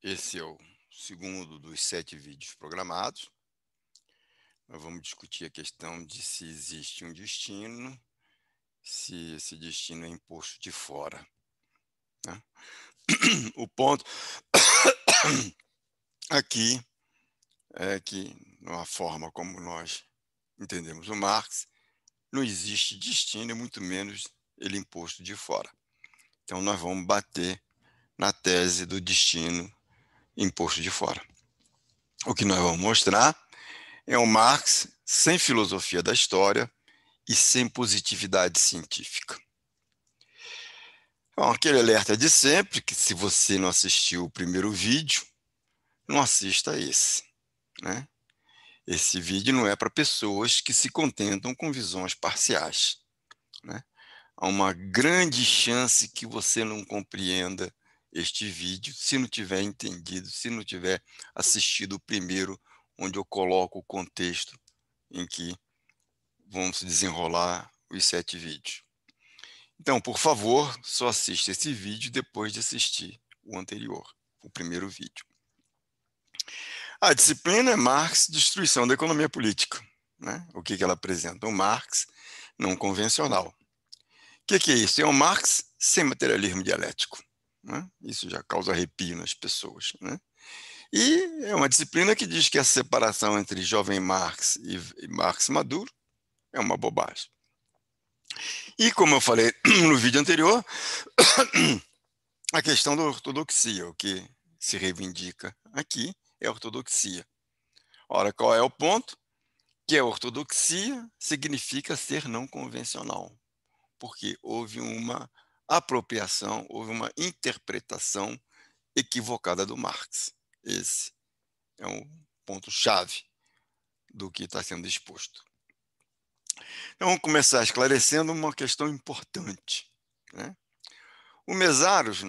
Esse é o segundo dos 7 vídeos programados. Nós vamos discutir a questão de se existe um destino, se esse destino é imposto de fora, né? O ponto aqui é que, na forma como nós entendemos o Marx, não existe destino e muito menos ele imposto de fora. Então, nós vamos bater na tese do destino imposto de fora. O que nós vamos mostrar é o Marx sem filosofia da história e sem positividade científica. Bom, aquele alerta de sempre, que se você não assistiu o primeiro vídeo, não assista esse, né? Esse vídeo não é para pessoas que se contentam com visões parciais, né? Há uma grande chance que você não compreenda este vídeo se não tiver entendido, se não tiver assistido o primeiro, onde eu coloco o contexto em que vão se desenrolar os 7 vídeos. Então, por favor, só assista esse vídeo depois de assistir o anterior, o primeiro vídeo. A disciplina é Marx, Destruição da Economia Política, né? O que ela apresenta? O Marx não convencional. O que é isso? É um Marx sem materialismo dialético, né? Isso já causa arrepio nas pessoas, né? E é uma disciplina que diz que a separação entre jovem Marx e Marx maduro é uma bobagem. E como eu falei no vídeo anterior, a questão da ortodoxia, o que se reivindica aqui é a ortodoxia. Ora, qual é o ponto? Que a ortodoxia significa ser não convencional, porque houve uma apropriação, houve uma interpretação equivocada do Marx. Esse é um ponto-chave do que está sendo exposto. Então, vamos começar esclarecendo uma questão importante, né? O Mesaros,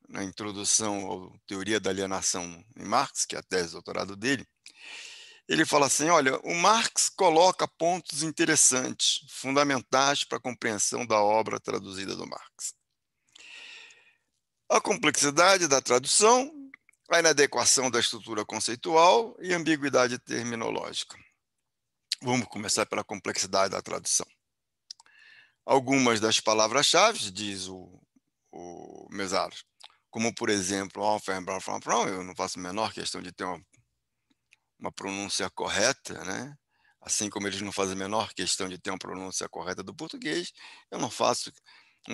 na introdução à teoria da alienação em Marx, que é a tese de doutorado dele, ele fala assim, olha, o Marx coloca pontos interessantes, fundamentais para a compreensão da obra traduzida do Marx. A complexidade da tradução, a inadequação da estrutura conceitual e a ambiguidade terminológica. Vamos começar pela complexidade da tradução. Algumas das palavras-chave, diz o Mesaros, como, por exemplo, eu não faço a menor questão de ter uma pronúncia correta, né? Assim como eles não fazem a menor questão de ter uma pronúncia correta do português, eu não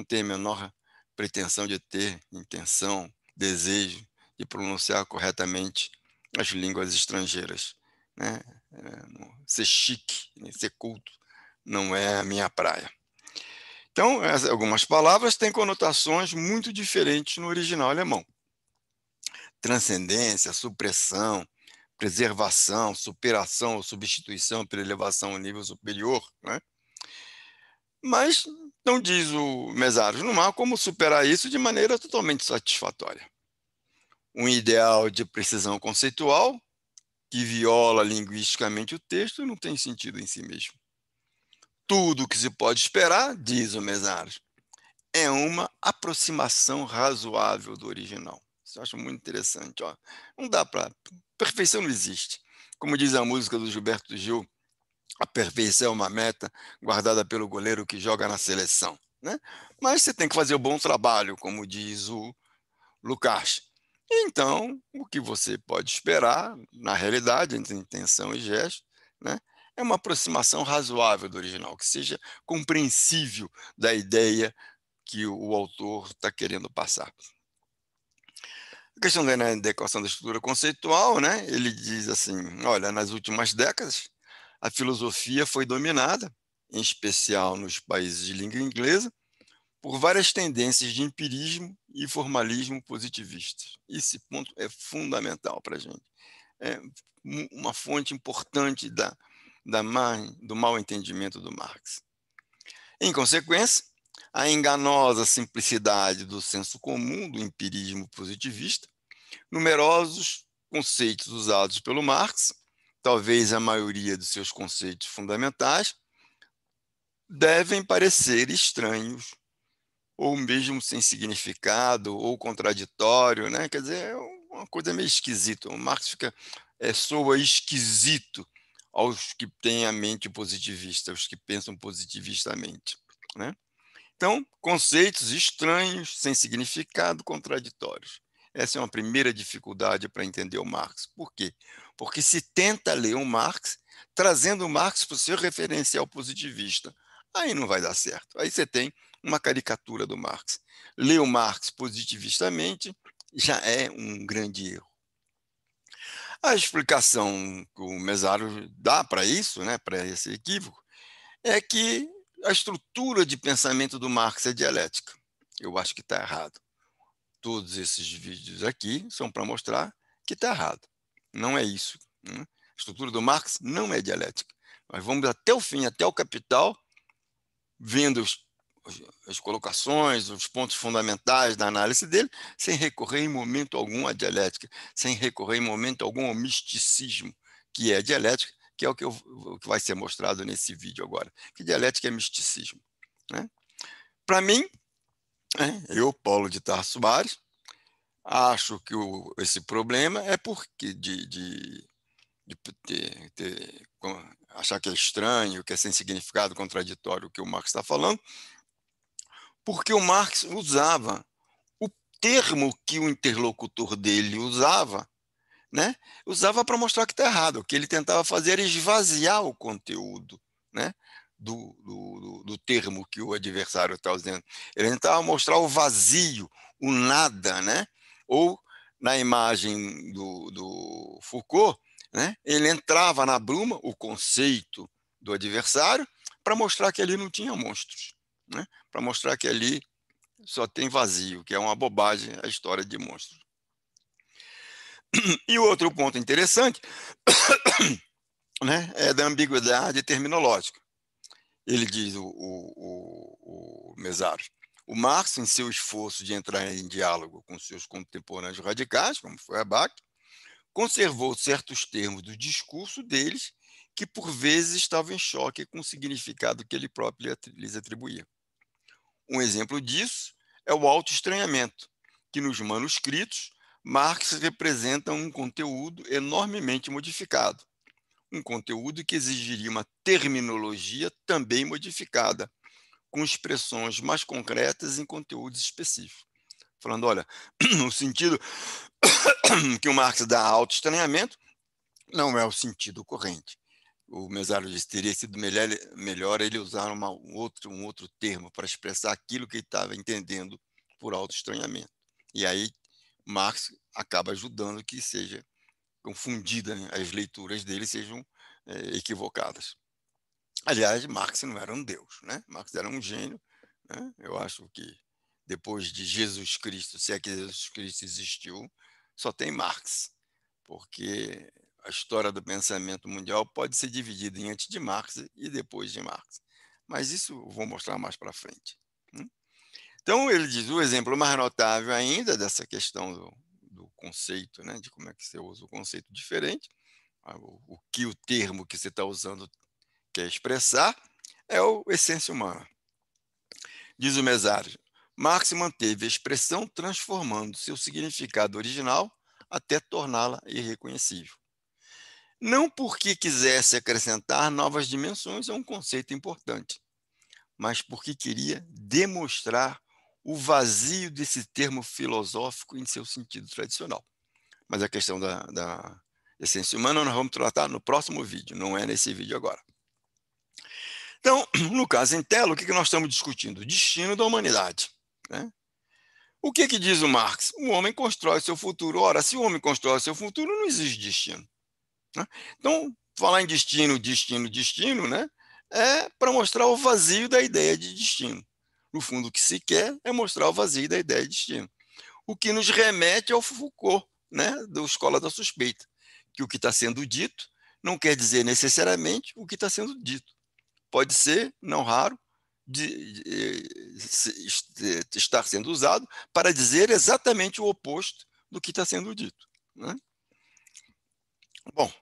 tenho a menor pretensão de ter intenção, desejo de pronunciar corretamente as línguas estrangeiras, né? Ser chique, ser culto, não é a minha praia. Então, algumas palavras têm conotações muito diferentes no original alemão. Transcendência, supressão, preservação, superação ou substituição pela elevação ao nível superior, né? Mas não diz o Mesaros, não há como superar isso de maneira totalmente satisfatória. Um ideal de precisão conceitual que viola linguisticamente o texto não tem sentido em si mesmo. Tudo o que se pode esperar, diz o Mesaros, é uma aproximação razoável do original. Isso eu acho muito interessante. Ó. Não dá para... Perfeição não existe. Como diz a música do Gilberto Gil, a perfeição é uma meta guardada pelo goleiro que joga na seleção, né? Mas você tem que fazer o bom trabalho, como diz o Lukács. Então, o que você pode esperar, na realidade, entre intenção e gesto, né, é uma aproximação razoável do original, que seja compreensível da ideia que o autor está querendo passar. A questão da inadequação da estrutura conceitual, né, ele diz assim, olha, nas últimas décadas, a filosofia foi dominada, em especial nos países de língua inglesa, por várias tendências de empirismo e formalismo positivistas. Esse ponto é fundamental para a gente. É uma fonte importante do mau entendimento do Marx. Em consequência, a enganosa simplicidade do senso comum do empirismo positivista, numerosos conceitos usados pelo Marx, talvez a maioria dos seus conceitos fundamentais, devem parecer estranhos, ou mesmo sem significado, ou contraditório, né? Quer dizer, é uma coisa meio esquisita. O Marx soa esquisito aos que têm a mente positivista, aos que pensam positivistamente, né? Então, conceitos estranhos, sem significado, contraditórios. Essa é uma primeira dificuldade para entender o Marx. Por quê? Porque se tenta ler o Marx trazendo o Marx para o seu referencial positivista. Aí não vai dar certo. Aí você tem uma caricatura do Marx. Ler o Marx positivistamente já é um grande erro. A explicação que o Mesário dá para isso, né, para esse equívoco, é que a estrutura de pensamento do Marx é dialética. Eu acho que está errado. Todos esses vídeos aqui são para mostrar que está errado. Não é isso, né? A estrutura do Marx não é dialética. Nós vamos até o fim, até o Capital, vendo as colocações, os pontos fundamentais da análise dele, sem recorrer em momento algum à dialética, sem recorrer em momento algum ao misticismo, que é a dialética, que é o que vai ser mostrado nesse vídeo agora. Que dialética é misticismo, né? Para mim, eu, Paulo de Tarso Soares, acho que esse problema é porque achar que é estranho, que é sem significado, contraditório o que o Marx está falando, porque o Marx usava o termo que o interlocutor dele usava, né? Usava para mostrar que está errado. O que ele tentava fazer era esvaziar o conteúdo, né? Do termo que o adversário está usando. Ele tentava mostrar o vazio, o nada, né? Ou, na imagem do Foucault, né? Ele entrava na bruma, o conceito do adversário, para mostrar que ali não tinha monstros, né? Para mostrar que ali só tem vazio, que é uma bobagem a história de monstros. E o outro ponto interessante, né, é da ambiguidade terminológica. Ele diz, o Mesaros, o Marx, em seu esforço de entrar em diálogo com seus contemporâneos radicais, como foi Bach, conservou certos termos do discurso deles que, por vezes, estavam em choque com o significado que ele próprio lhes atribuía. Um exemplo disso é o autoestranhamento, que nos manuscritos Marx representa um conteúdo enormemente modificado, um conteúdo que exigiria uma terminologia também modificada, com expressões mais concretas em conteúdos específicos. Falando, olha, o sentido que o Marx dá a autoestranhamento não é o sentido corrente. O Mesário disse que teria sido melhor ele usar um outro termo para expressar aquilo que ele estava entendendo por autoestranhamento. E aí Marx acaba ajudando que seja confundida, né? As leituras dele sejam equivocadas. Aliás, Marx não era um deus, né? Marx era um gênio, né? Eu acho que depois de Jesus Cristo, se é que Jesus Cristo existiu, só tem Marx, porque a história do pensamento mundial pode ser dividida em antes de Marx e depois de Marx. Mas isso eu vou mostrar mais para frente. Então, ele diz, o exemplo mais notável ainda dessa questão do conceito, né, de como é que você usa o conceito diferente, o que o termo que você está usando quer expressar, é o essência humana. Diz o Mesário, Marx manteve a expressão transformando seu significado original até torná-la irreconhecível. Não porque quisesse acrescentar novas dimensões a um conceito importante, mas porque queria demonstrar o vazio desse termo filosófico em seu sentido tradicional. Mas a questão da essência humana nós vamos tratar no próximo vídeo, não é nesse vídeo agora. Então, no caso em tela, o que nós estamos discutindo? O destino da humanidade, né? O que diz o Marx? O homem constrói seu futuro. Ora, se o homem constrói seu futuro, não existe destino, né? Então, falar em destino, né, é para mostrar o vazio da ideia de destino. No fundo, o que se quer é mostrar o vazio da ideia de destino. O que nos remete ao Foucault, né, da Escola da Suspeita, que o que está sendo dito não quer dizer necessariamente o que está sendo dito. Pode ser, não raro, estar sendo usado para dizer exatamente o oposto do que está sendo dito, né? Bom,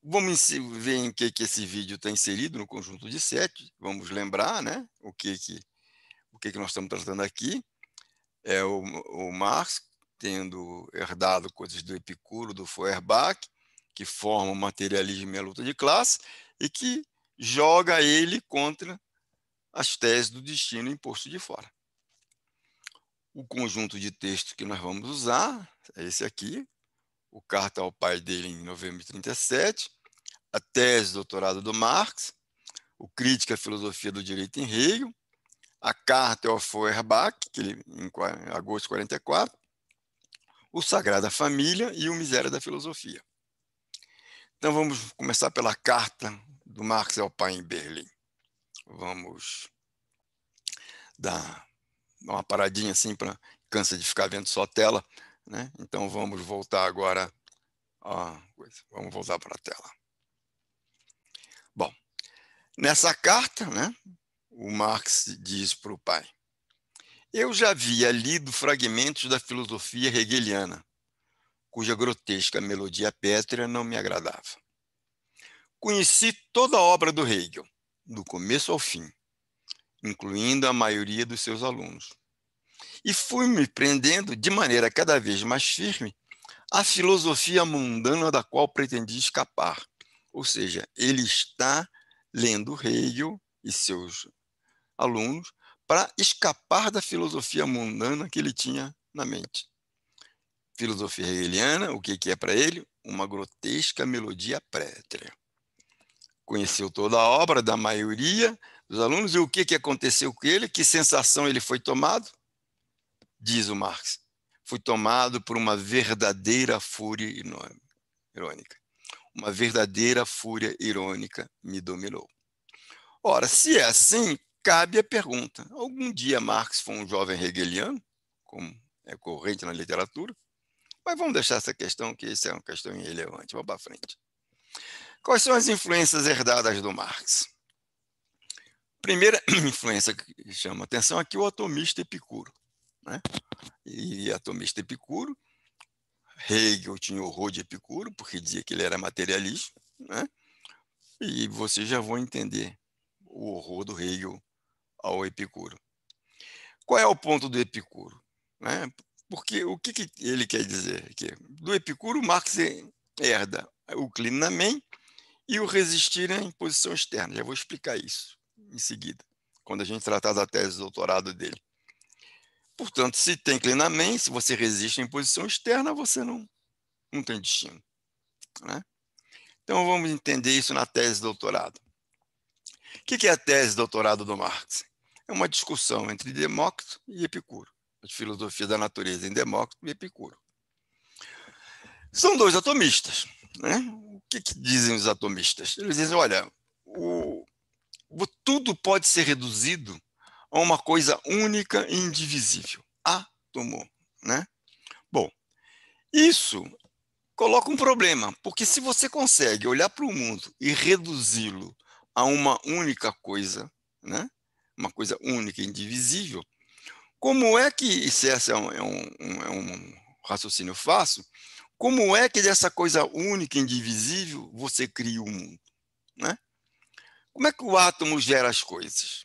vamos ver em que esse vídeo está inserido no conjunto de 7. Vamos lembrar, né, o que nós estamos tratando aqui. É o Marx tendo herdado coisas do Epicuro, do Feuerbach, que formam o materialismo e a luta de classe, e que joga ele contra as teses do destino imposto de fora. O conjunto de textos que nós vamos usar é esse aqui, o Carta ao pai dele em novembro de 37, a tese de doutorado do Marx, o Crítica à Filosofia do Direito em Hegel, a Carta ao Feuerbach, que ele, em agosto de 44, o Sagrada Família e o Miséria da Filosofia. Então vamos começar pela Carta do Marx ao pai em Berlim. Vamos dar uma paradinha assim, para cansa de ficar vendo só a tela, né? Então vamos voltar agora vamos voltar para a tela. Bom, nessa carta, né, o Marx diz para o pai: eu já havia lido fragmentos da filosofia hegeliana, cuja grotesca melodia pétrea não me agradava. Conheci toda a obra do Hegel, do começo ao fim, incluindo a maioria dos seus alunos. E fui me prendendo de maneira cada vez mais firme à filosofia mundana da qual pretendia escapar. Ou seja, ele está lendo Hegel e seus alunos para escapar da filosofia mundana que ele tinha na mente. Filosofia hegeliana, o que é para ele? Uma grotesca melodia pétrea. Conheceu toda a obra da maioria dos alunos, e o que aconteceu com ele? Que sensação ele foi tomado? Diz o Marx: fui tomado por uma verdadeira fúria irônica. Uma verdadeira fúria irônica me dominou. Ora, se é assim, cabe a pergunta: algum dia Marx foi um jovem hegeliano, como é corrente na literatura? Mas vamos deixar essa questão, que isso é uma questão irrelevante. Vamos para frente. Quais são as influências herdadas do Marx? Primeira influência que chama atenção aqui, o atomista Epicuro, né? E atomista Epicuro, Hegel tinha horror de Epicuro, porque dizia que ele era materialista, né? E vocês já vão entender o horror do Hegel ao Epicuro. Qual é o ponto do Epicuro? Né? Porque o que ele quer dizer aqui? Do Epicuro, Marx herda o clinamen e o resistir em posição externa. Já vou explicar isso em seguida, quando a gente tratar da tese de doutorado dele. Portanto, se tem clinamen, se você resiste em posição externa, você não tem destino, né? Então vamos entender isso na tese de doutorado. O que é a tese de doutorado do Marx? É uma discussão entre Demócrito e Epicuro, a filosofia da natureza em Demócrito e Epicuro. São dois atomistas, né? O que dizem os atomistas? Eles dizem: olha, tudo pode ser reduzido a uma coisa única e indivisível, átomo, né? Bom, isso coloca um problema, porque se você consegue olhar para o mundo e reduzi-lo a uma única coisa, né? Uma coisa única e indivisível, como é que, se esse é um raciocínio fácil, como é que dessa coisa única e indivisível você cria o mundo, né? Como é que o átomo gera as coisas?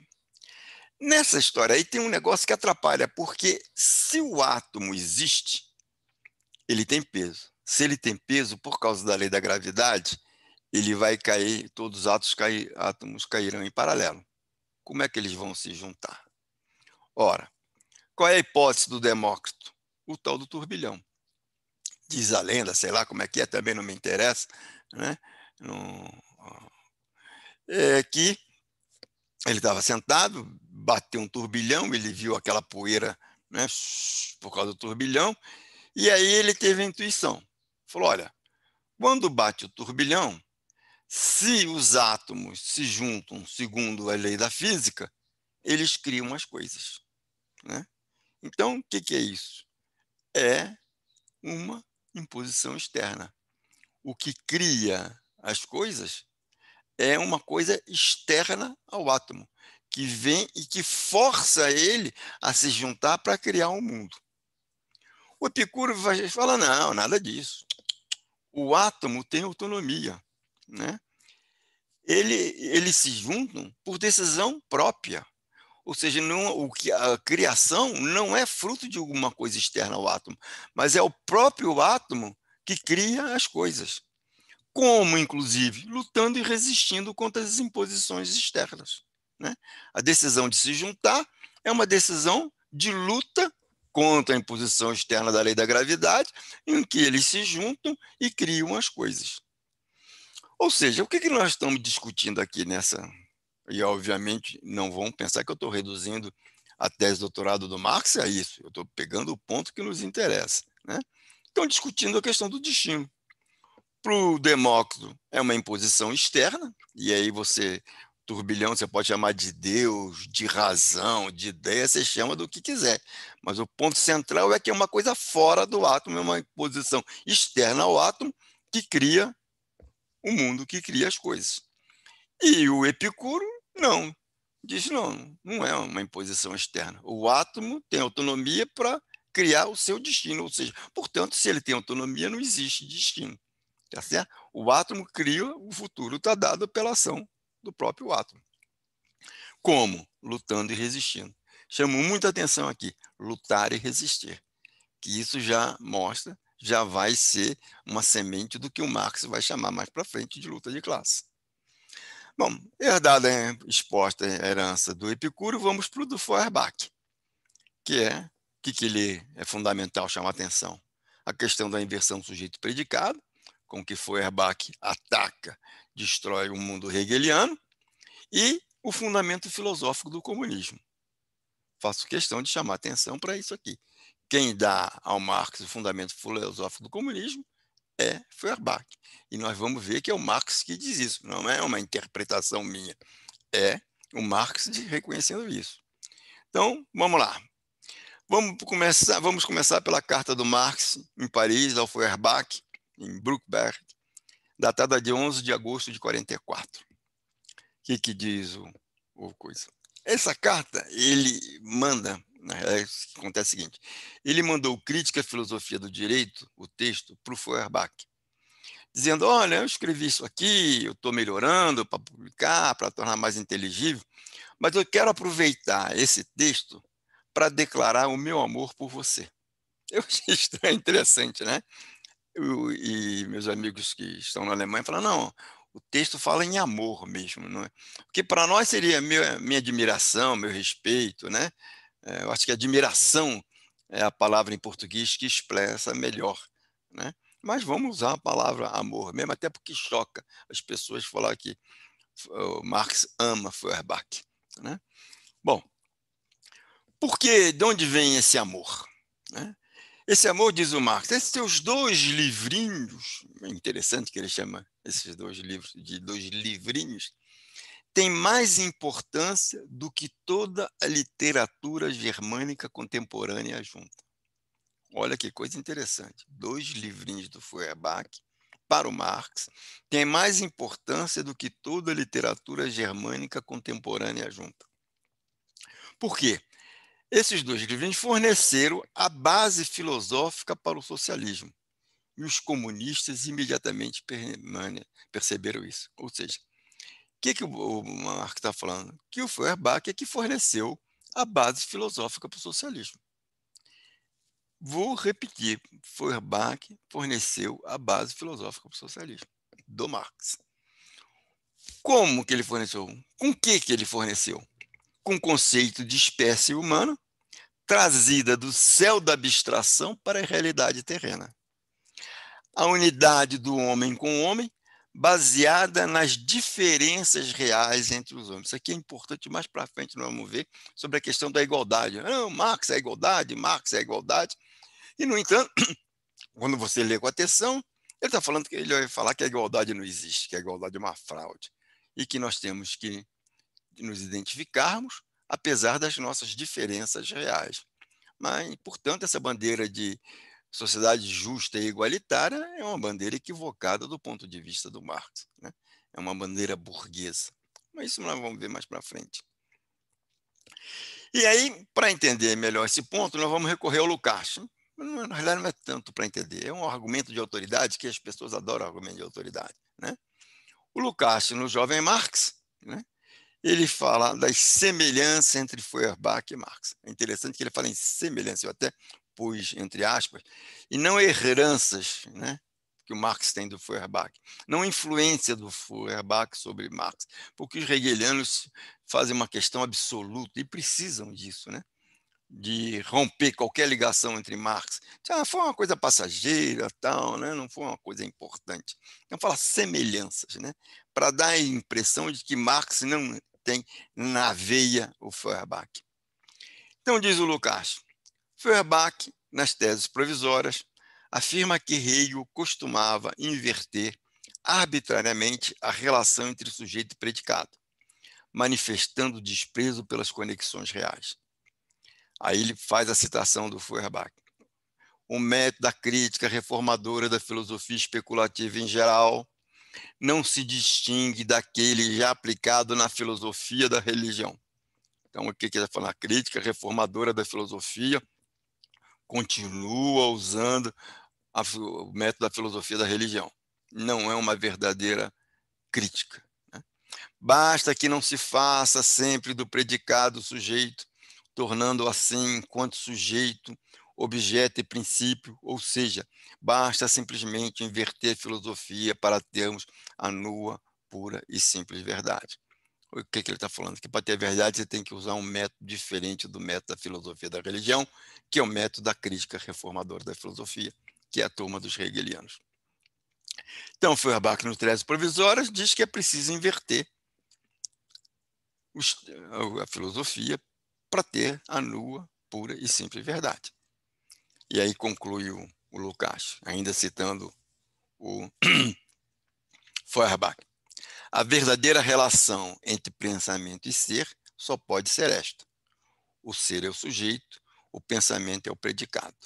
Nessa história aí tem um negócio que atrapalha, porque se o átomo existe, ele tem peso. Se ele tem peso, por causa da lei da gravidade, ele vai cair, todos os átomos cairão em paralelo. Como é que eles vão se juntar? Ora, qual é a hipótese do Demócrito? O tal do turbilhão. Diz a lenda, sei lá como é que é, também não me interessa, né? Que ele estava sentado, bateu um turbilhão, ele viu aquela poeira, né, por causa do turbilhão, e aí ele teve a intuição. Falou: olha, quando bate o turbilhão, se os átomos se juntam segundo a lei da física, eles criam as coisas, né? Então, o que é isso? É uma imposição externa. O que cria as coisas é uma coisa externa ao átomo, que vem e que força ele a se juntar para criar um mundo. O Epicuro fala: não, nada disso. O átomo tem autonomia, né? Eles se juntam por decisão própria. Ou seja, a criação não é fruto de alguma coisa externa ao átomo, mas é o próprio átomo que cria as coisas. Como, inclusive, lutando e resistindo contra as imposições externas, né? A decisão de se juntar é uma decisão de luta contra a imposição externa da lei da gravidade, em que eles se juntam e criam as coisas. Ou seja, o que nós estamos discutindo aqui nessa... E, obviamente, não vão pensar que eu estou reduzindo a tese de doutorado do Marx a isso. Eu estou pegando o ponto que nos interessa, né? Estão discutindo a questão do destino. Para o Demócrito, é uma imposição externa, e aí turbilhão, você pode chamar de Deus, de razão, de ideia, você chama do que quiser. Mas o ponto central é que é uma coisa fora do átomo, é uma imposição externa ao átomo que cria o mundo, que cria as coisas. E o Epicuro, não. Diz, não é uma imposição externa. O átomo tem autonomia para criar o seu destino, ou seja, portanto, se ele tem autonomia, não existe destino. Tá certo? O átomo cria o futuro, está dado pela ação do próprio átomo. Como? Lutando e resistindo. Chamo muita atenção aqui, lutar e resistir, que isso já mostra, já vai ser uma semente do que o Marx vai chamar mais para frente de luta de classe. Bom, herdada, exposta a herança do Epicuro, vamos para o do Feuerbach, que é, que ele é fundamental chamar atenção? A questão da inversão sujeito-predicado, com que Feuerbach ataca, destrói o mundo hegeliano, e o fundamento filosófico do comunismo. Faço questão de chamar atenção para isso aqui. Quem dá ao Marx o fundamento filosófico do comunismo é Feuerbach. E nós vamos ver que é o Marx que diz isso, não é uma interpretação minha, é o Marx reconhecendo isso. Então, vamos lá. Vamos começar pela carta do Marx, em Paris, ao Feuerbach, em Bruckberg, datada de 11 de agosto de 44. O que diz o coisa? Essa carta, ele manda, acontece o seguinte, ele mandou Crítica à Filosofia do Direito, o texto, para o Feuerbach, dizendo, olha, eu escrevi isso aqui, eu estou melhorando para publicar, para tornar mais inteligível, mas eu quero aproveitar esse texto para declarar o meu amor por você. Eu achei estranho, interessante, né? E meus amigos que estão na Alemanha falam, não, o texto fala em amor mesmo, não é? Porque para nós seria minha admiração, meu respeito, né? Eu acho que admiração é a palavra em português que expressa melhor, né? Mas vamos usar a palavra amor mesmo, até porque choca as pessoas falar que o Marx ama Feuerbach, né? Bom, de onde vem esse amor, né? Esse amor, diz o Marx, esses seus 2 livrinhos, é interessante que ele chama esses 2 livros de 2 livrinhos, têm mais importância do que toda a literatura germânica contemporânea junta. Olha que coisa interessante. 2 livrinhos do Feuerbach para o Marx têm mais importância do que toda a literatura germânica contemporânea junta. Por quê? Esses 2 livrinhos forneceram a base filosófica para o socialismo. E os comunistas imediatamente perceberam isso. Ou seja, o que o Marx está falando? Que o Feuerbach é que forneceu a base filosófica para o socialismo. Vou repetir, Feuerbach forneceu a base filosófica para o socialismo, do Marx. Como que ele forneceu? Com que ele forneceu? Com o conceito de espécie humana, trazida do céu da abstração para a realidade terrena. A unidade do homem com o homem, baseada nas diferenças reais entre os homens. Isso aqui é importante, mais para frente nós vamos ver sobre a questão da igualdade. Não, Marx é a igualdade, Marx é a igualdade. E, no entanto, quando você lê com atenção, ele está falando que ele vai falar que a igualdade não existe, que a igualdade é uma fraude, e que nós temos que nos identificarmos, apesar das nossas diferenças reais. Mas, portanto, essa bandeira de sociedade justa e igualitária é uma bandeira equivocada do ponto de vista do Marx, né? É uma bandeira burguesa. Mas isso nós vamos ver mais para frente. E aí, para entender melhor esse ponto, nós vamos recorrer ao Lukács. Na realidade, não é tanto para entender, é um argumento de autoridade que as pessoas adoram argumento de autoridade, né? O Lukács, no Jovem Marx, né, ele fala das semelhanças entre Feuerbach e Marx. É interessante que ele fala em semelhança, eu até pus entre aspas, e não heranças, né, que o Marx tem do Feuerbach, não influência do Feuerbach sobre Marx, porque os hegelianos fazem uma questão absoluta e precisam disso, né, de romper qualquer ligação entre Marx. Foi uma coisa passageira, tal, né, não foi uma coisa importante. Então fala semelhanças, né, para dar a impressão de que Marx não tem na veia o Feuerbach. Então diz o Lukács, Feuerbach, nas teses provisórias, afirma que Hegel costumava inverter arbitrariamente a relação entre sujeito e predicado, manifestando desprezo pelas conexões reais. Aí ele faz a citação do Feuerbach. O método da crítica reformadora da filosofia especulativa em geral não se distingue daquele já aplicado na filosofia da religião. Então, o que ele está falando? A crítica reformadora da filosofia continua usando o método da filosofia da religião. Não é uma verdadeira crítica, né? Basta que não se faça sempre do predicado sujeito, tornando assim, enquanto sujeito, objeto e princípio, ou seja, basta simplesmente inverter a filosofia para termos a nua, pura e simples verdade. O que ele está falando? Que para ter verdade você tem que usar um método diferente do método da filosofia da religião, que é o método da crítica reformadora da filosofia, que é a turma dos hegelianos. Então, Feuerbach, no Teses Provisórias, diz que é preciso inverter a filosofia para ter a nua, pura e simples verdade. E aí conclui o Lukács, ainda citando o Feuerbach. A verdadeira relação entre pensamento e ser só pode ser esta. O ser é o sujeito, o pensamento é o predicado.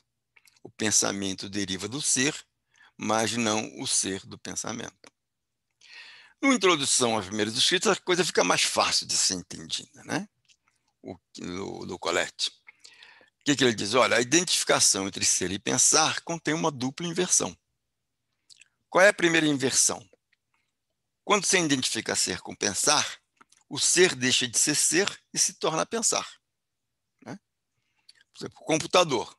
O pensamento deriva do ser, mas não o ser do pensamento. Na introdução aos primeiros escritos, a coisa fica mais fácil de ser entendida, né? Do Colette. O que ele diz? Olha, a identificação entre ser e pensar contém uma dupla inversão. Qual é a primeira inversão? Quando você identifica ser com pensar, o ser deixa de ser e se torna pensar, né? Por exemplo, o computador,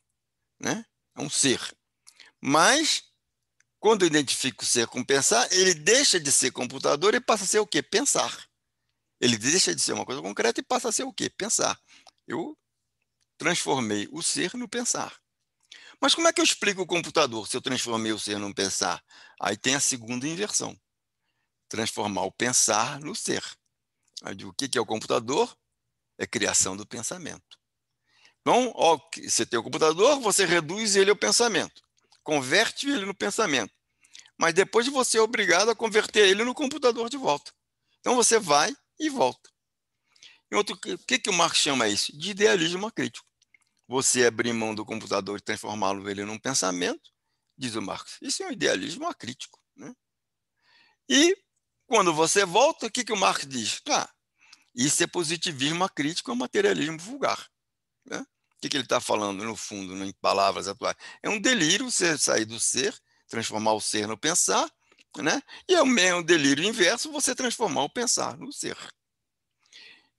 né? É um ser. Mas, quando eu identifico o ser com pensar, ele deixa de ser computador e passa a ser o quê? Pensar. Ele deixa de ser uma coisa concreta e passa a ser o quê? Pensar. Eu transformei o ser no pensar. Mas como é que eu explico o computador se eu transformei o ser num pensar? Aí tem a segunda inversão. Transformar o pensar no ser. O que é o computador? É criação do pensamento. Então, ó, você tem o computador, você reduz ele ao pensamento. Converte ele no pensamento. Mas depois você é obrigado a converter ele no computador de volta. Então você vai e volta. O que o Marx chama isso? De idealismo acrítico. Você abrir mão do computador e transformá-lo ele num pensamento, diz o Marx. Isso é um idealismo acrítico, né? E quando você volta, o que o Marx diz? Isso é positivismo acrítico, é um materialismo vulgar, né? O que ele está falando, no fundo, em palavras atuais? É um delírio você sair do ser, transformar o ser no pensar, né? E é um delírio inverso você transformar o pensar no ser.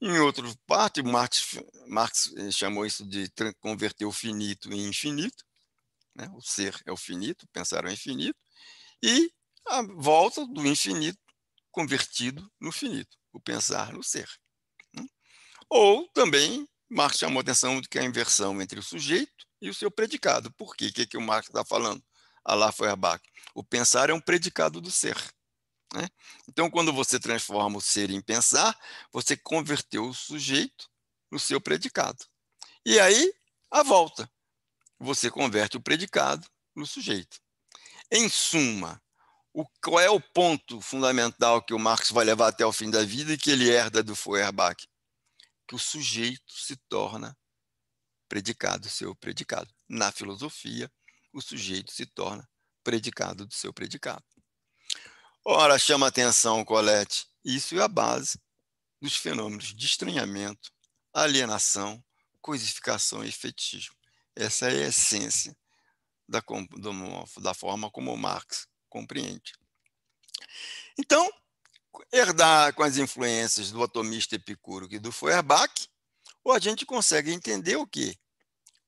Em outra parte, Marx chamou isso de converter o finito em infinito, né? O ser é o finito, pensar é o infinito, e a volta do infinito convertido no finito, o pensar no ser, né? Ou também, Marx chamou a atenção de que a inversão entre o sujeito e o seu predicado. Por quê? O que o Marx está falando? Lá Feuerbach. O pensar é um predicado do ser, né? Então, quando você transforma o ser em pensar, você converteu o sujeito no seu predicado. E aí, a volta. Você converte o predicado no sujeito. Em suma, qual é o ponto fundamental que o Marx vai levar até o fim da vida e que ele herda do Feuerbach? Que o sujeito se torna predicado, seu predicado. Na filosofia, o sujeito se torna predicado do seu predicado. Ora, chama atenção, Colette, isso é a base dos fenômenos de estranhamento, alienação, coisificação e fetichismo. Essa é a essência da forma como Marx compreende. Então, herdar com as influências do atomista Epicuro e do Feuerbach, ou a gente consegue entender o quê?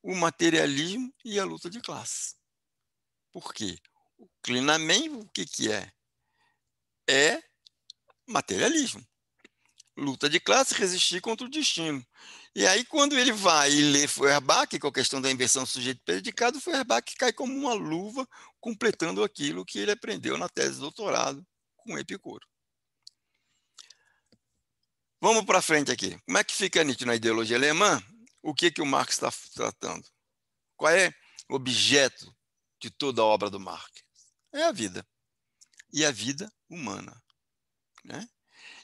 O materialismo e a luta de classes. Por quê? O Klinamen, o que é? É materialismo. Luta de classe, resistir contra o destino. E aí, quando ele vai e lê Feuerbach, com a questão da inversão sujeito-predicado, Feuerbach cai como uma luva, completando aquilo que ele aprendeu na tese de doutorado com Epicuro. Vamos para frente aqui. Como é que fica nítido na ideologia alemã? O que o Marx está tratando? Qual é o objeto de toda a obra do Marx? É a vida. E a vida humana, né?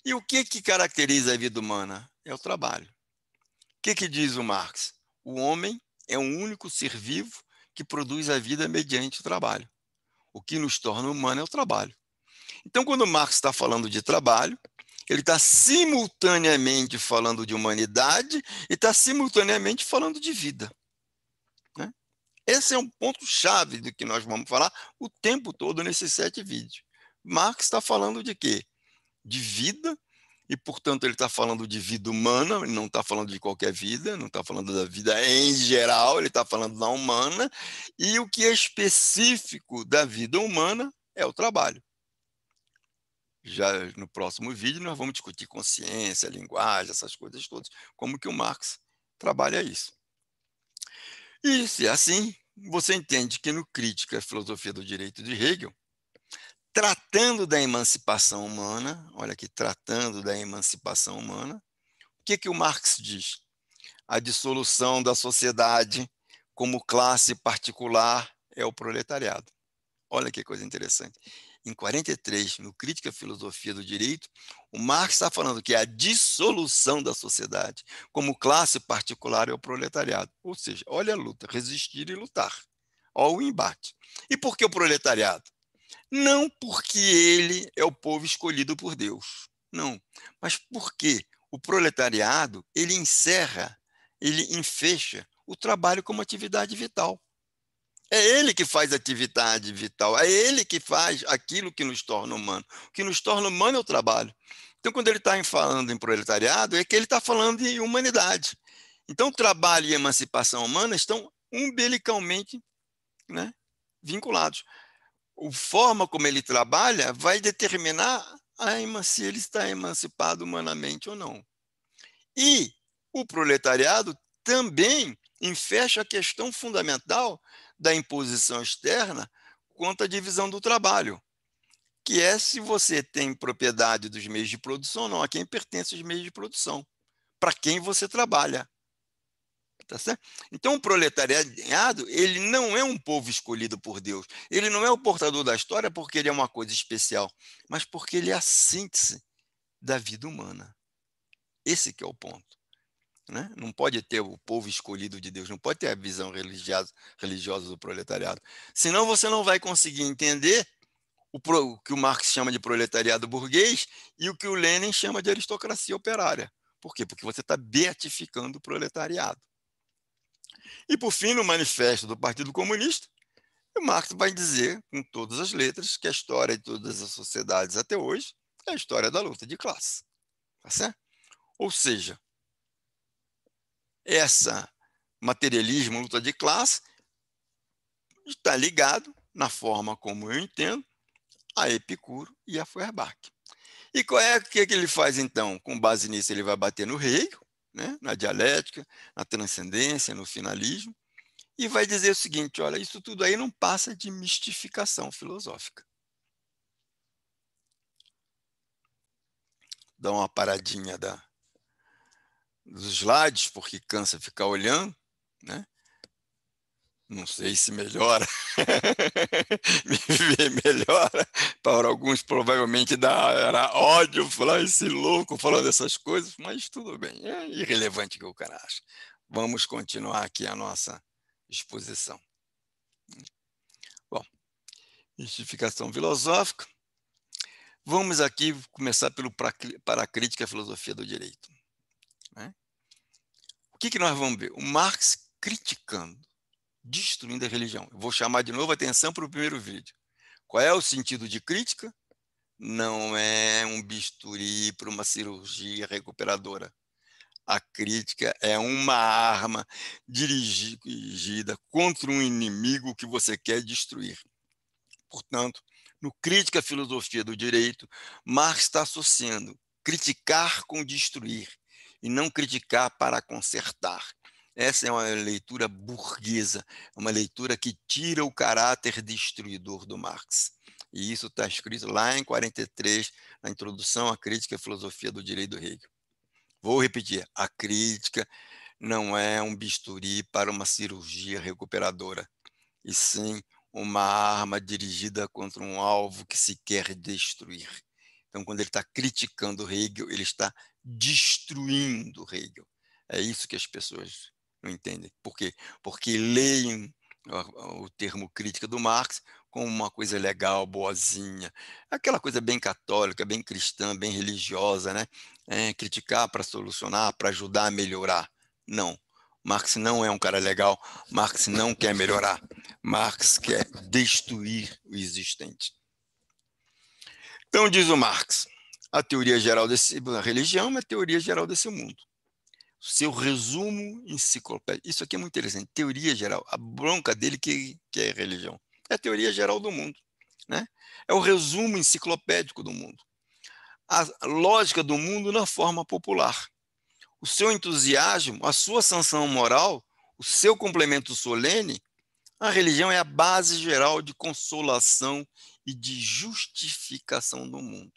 E o que caracteriza a vida humana? É o trabalho. O que diz o Marx? O homem é um único ser vivo que produz a vida mediante o trabalho. O que nos torna humano é o trabalho. Então, quando o Marx está falando de trabalho, ele está simultaneamente falando de humanidade e está simultaneamente falando de vida, né? Esse é um ponto-chave do que nós vamos falar o tempo todo nesses 7 vídeos. Marx está falando de quê? De vida, e, portanto, ele está falando de vida humana, ele não está falando de qualquer vida, não está falando da vida em geral, ele está falando da humana, e o que é específico da vida humana é o trabalho. Já no próximo vídeo nós vamos discutir consciência, linguagem, essas coisas todas, como que o Marx trabalha isso. E se é assim, você entende que no Crítica à Filosofia do Direito de Hegel, tratando da emancipação humana, olha aqui, tratando da emancipação humana, o que o Marx diz? A dissolução da sociedade como classe particular é o proletariado. Olha que coisa interessante. Em 43, no Crítica à Filosofia do Direito, o Marx está falando que a dissolução da sociedade como classe particular é o proletariado. Ou seja, olha a luta, resistir e lutar. Olha o embate. E por que o proletariado? Não porque ele é o povo escolhido por Deus, não, mas porque o proletariado, ele encerra, ele enfecha o trabalho como atividade vital. É ele que faz atividade vital, é ele que faz aquilo que nos torna humano. O que nos torna humano é o trabalho. Então, quando ele está falando em proletariado, é que ele está falando em humanidade. Então, trabalho e emancipação humana estão umbilicalmente, né, vinculados. A forma como ele trabalha vai determinar se ele está emancipado humanamente ou não. E o proletariado também enfecha a questão fundamental da imposição externa quanto à divisão do trabalho, que é se você tem propriedade dos meios de produção ou não, a quem pertencem os meios de produção, para quem você trabalha. Tá certo? Então, o proletariado, ele não é um povo escolhido por Deus. Ele não é o portador da história porque ele é uma coisa especial, mas porque ele é a síntese da vida humana. Esse que é o ponto, né? Não pode ter o povo escolhido de Deus, não pode ter a visão religiosa do proletariado. Senão você não vai conseguir entender o que o Marx chama de proletariado burguês e o que o Lenin chama de aristocracia operária. Por quê? Porque você está beatificando o proletariado. E, por fim, no manifesto do Partido Comunista, o Marx vai dizer, com todas as letras, que a história de todas as sociedades até hoje é a história da luta de classe. Tá certo? Ou seja, essa materialismo, luta de classe, está ligado, na forma como eu entendo, a Epicuro e a Feuerbach. E o que ele faz, então? Com base nisso, ele vai bater no Hegel, né? Na dialética, na transcendência, no finalismo, e vai dizer o seguinte: olha, isso tudo aí não passa de mistificação filosófica. Dá uma paradinha dos slides, porque cansa ficar olhando, né? Não sei se melhora, me ver melhora. Para alguns provavelmente dará ódio falar esse louco falando essas coisas, mas tudo bem, é irrelevante o que o cara acha. Vamos continuar aqui a nossa exposição. Bom, mistificação filosófica. Vamos aqui começar para a crítica à filosofia do direito, né? O que nós vamos ver? O Marx criticando, destruindo a religião. Eu vou chamar de novo a atenção para o primeiro vídeo. Qual é o sentido de crítica? não é um bisturi para uma cirurgia recuperadora. A crítica é uma arma dirigida contra um inimigo que você quer destruir. Portanto, no Crítica à Filosofia do Direito, Marx está associando criticar com destruir, e não criticar para consertar. Essa é uma leitura burguesa, uma leitura que tira o caráter destruidor do Marx. E isso está escrito lá em 43, na introdução à Crítica à Filosofia do Direito do Hegel. Vou repetir, a crítica não é um bisturi para uma cirurgia recuperadora, e sim uma arma dirigida contra um alvo que se quer destruir. Então, quando ele está criticando Hegel, ele está destruindo Hegel. É isso que as pessoas não entendem. Por quê? Porque leem o termo crítica do Marx como uma coisa legal, boazinha, aquela coisa bem católica, bem cristã, bem religiosa, né? Criticar para solucionar, para ajudar a melhorar. Não. Marx não é um cara legal, Marx não quer melhorar, Marx quer destruir o existente. Então, diz o Marx, a teoria geral a religião é a teoria geral desse mundo. Seu resumo enciclopédico. Isso aqui é muito interessante. Teoria geral. A bronca dele que é religião. É a teoria geral do mundo. Né? É o resumo enciclopédico do mundo. A lógica do mundo na forma popular. O seu entusiasmo, a sua sanção moral, o seu complemento solene, a religião é a base geral de consolação e de justificação do mundo.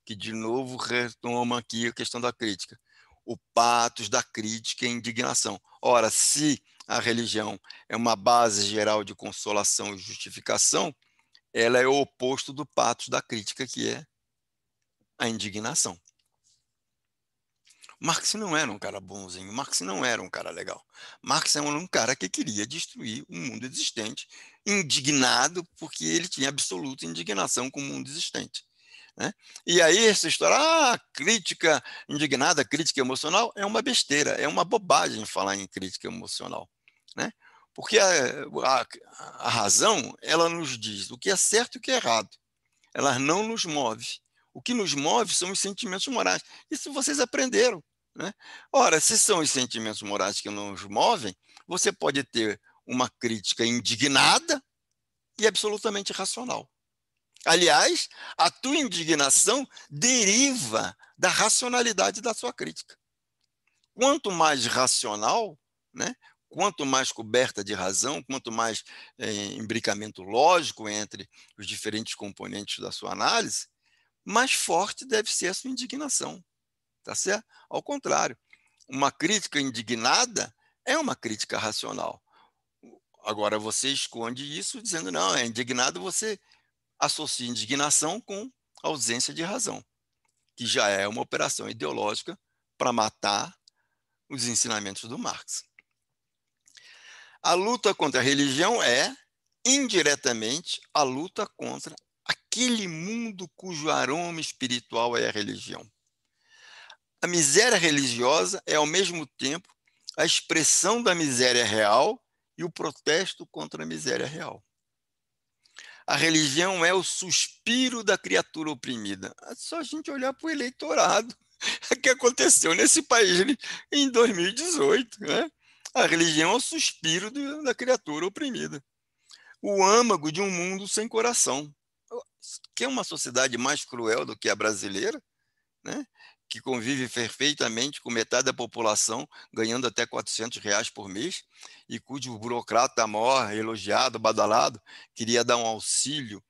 Que, de novo, retoma aqui a questão da crítica. O patos da crítica e indignação. Ora, se a religião é uma base geral de consolação e justificação, ela é o oposto do patos da crítica, que é a indignação. Marx não era um cara bonzinho, Marx não era um cara legal. Marx era um cara que queria destruir o mundo existente, indignado porque ele tinha absoluta indignação com o mundo existente. Né? E aí essa história, crítica indignada, crítica emocional, é uma besteira, é uma bobagem falar em crítica emocional. Né? Porque a razão, ela nos diz o que é certo e o que é errado. Ela não nos move. O que nos move são os sentimentos morais. Isso vocês aprenderam. Né? Ora, se são os sentimentos morais que nos movem, você pode ter uma crítica indignada e absolutamente racional. Aliás, a tua indignação deriva da racionalidade da sua crítica. Quanto mais racional, né, quanto mais coberta de razão, quanto mais imbricamento lógico entre os diferentes componentes da sua análise, mais forte deve ser a sua indignação. Tá certo? Ao contrário, uma crítica indignada é uma crítica racional. Agora, você esconde isso dizendo, não, é indignado, você associa indignação com ausência de razão, que já é uma operação ideológica para matar os ensinamentos do Marx. A luta contra a religião é, indiretamente, a luta contra aquele mundo cujo aroma espiritual é a religião. A miséria religiosa é, ao mesmo tempo, a expressão da miséria real e o protesto contra a miséria real. A religião é o suspiro da criatura oprimida. É só a gente olhar para o eleitorado que aconteceu nesse país em 2018. Né? A religião é o suspiro da criatura oprimida. O âmago de um mundo sem coração. Que é uma sociedade mais cruel do que a brasileira, né? Que convive perfeitamente com metade da população ganhando até R$ 400 por mês, e cujo burocrata maior, elogiado, badalado, queria dar um auxílio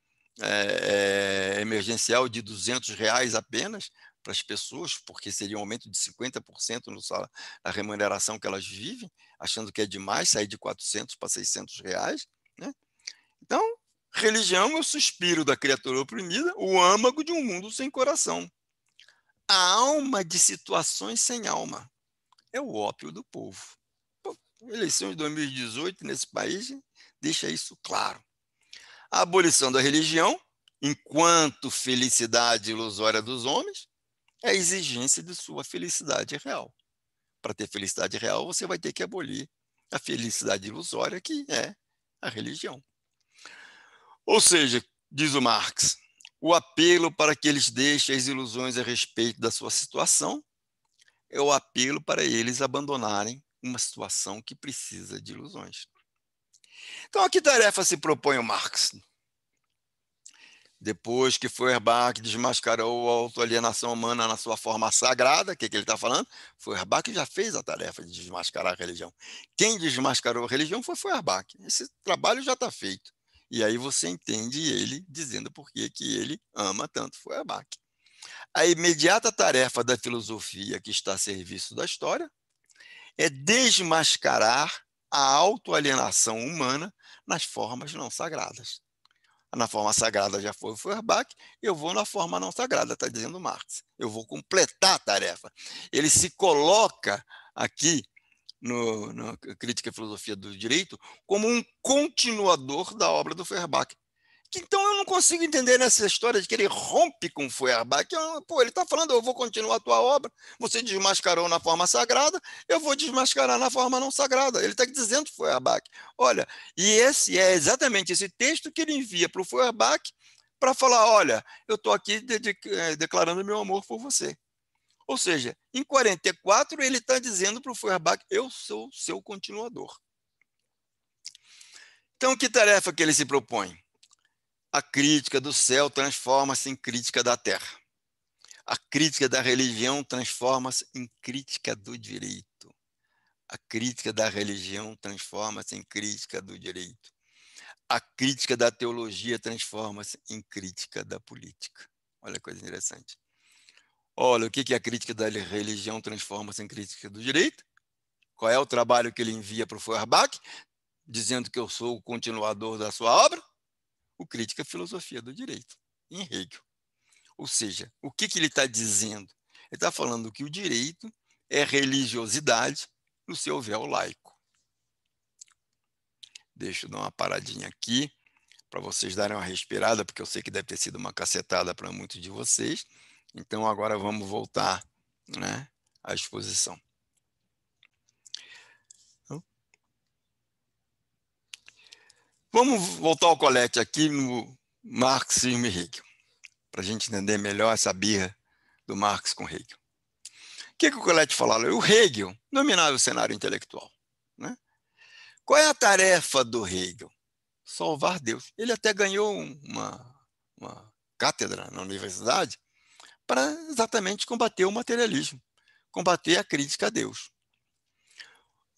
emergencial de R$ 200 apenas para as pessoas, porque seria um aumento de 50% na remuneração que elas vivem, achando que é demais sair de 400 para R$ 600. Né? Então, religião é o suspiro da criatura oprimida, o âmago de um mundo sem coração. A alma de situações sem alma é o ópio do povo. A eleição de 2018 nesse país deixa isso claro. A abolição da religião, enquanto felicidade ilusória dos homens, é a exigência de sua felicidade real. Para ter felicidade real, você vai ter que abolir a felicidade ilusória, que é a religião. Ou seja, diz o Marx, O apelo para que eles deixem as ilusões a respeito da sua situação é o apelo para eles abandonarem uma situação que precisa de ilusões. Então, a que tarefa se propõe o Marx? Depois que Feuerbach desmascarou a autoalienação humana na sua forma sagrada, o que ele está falando? Feuerbach já fez a tarefa de desmascarar a religião. Quem desmascarou a religião foi Feuerbach. Esse trabalho já está feito. E aí você entende ele dizendo por que ele ama tanto Feuerbach. A imediata tarefa da filosofia que está a serviço da história é desmascarar a autoalienação humana nas formas não sagradas. Na forma sagrada já foi o Feuerbach, eu vou na forma não sagrada, está dizendo Marx. Eu vou completar a tarefa. Ele se coloca aqui no Crítica e Filosofia do Direito como um continuador da obra do Feuerbach. Então eu não consigo entender nessa história de que ele rompe com Feuerbach. Pô, ele está falando, eu vou continuar a tua obra, você desmascarou na forma sagrada, eu vou desmascarar na forma não sagrada. Ele está dizendo Feuerbach. Olha, e esse é exatamente esse texto que ele envia para o Feuerbach para falar, olha, eu estou aqui declarando meu amor por você. Ou seja, em 44 ele está dizendo para o Feuerbach, eu sou seu continuador. Então que tarefa que ele se propõe? A crítica do céu transforma-se em crítica da terra. A crítica da religião transforma-se em crítica do direito. A crítica da religião transforma-se em crítica do direito. A crítica da teologia transforma-se em crítica da política. Olha que coisa interessante. Olha, o que é a crítica da religião transforma-se em crítica do direito? Qual é o trabalho que ele envia para o Feuerbach, dizendo que eu sou o continuador da sua obra? O Crítica à Filosofia do Direito, em Hegel. Ou seja, o que ele está dizendo? Ele está falando que o direito é religiosidade no seu véu laico. Deixa eu dar uma paradinha aqui para vocês darem uma respirada, porque eu sei que deve ter sido uma cacetada para muitos de vocês. Então agora vamos voltar, né, à exposição. Vamos voltar ao colete aqui no Marxismo e Hegel, para a gente entender melhor essa birra do Marx com Hegel. O que o Colette falava? O Hegel dominava o cenário intelectual. Né? Qual é a tarefa do Hegel? Salvar Deus. Ele até ganhou uma cátedra na universidade para exatamente combater o materialismo, combater a crítica a Deus.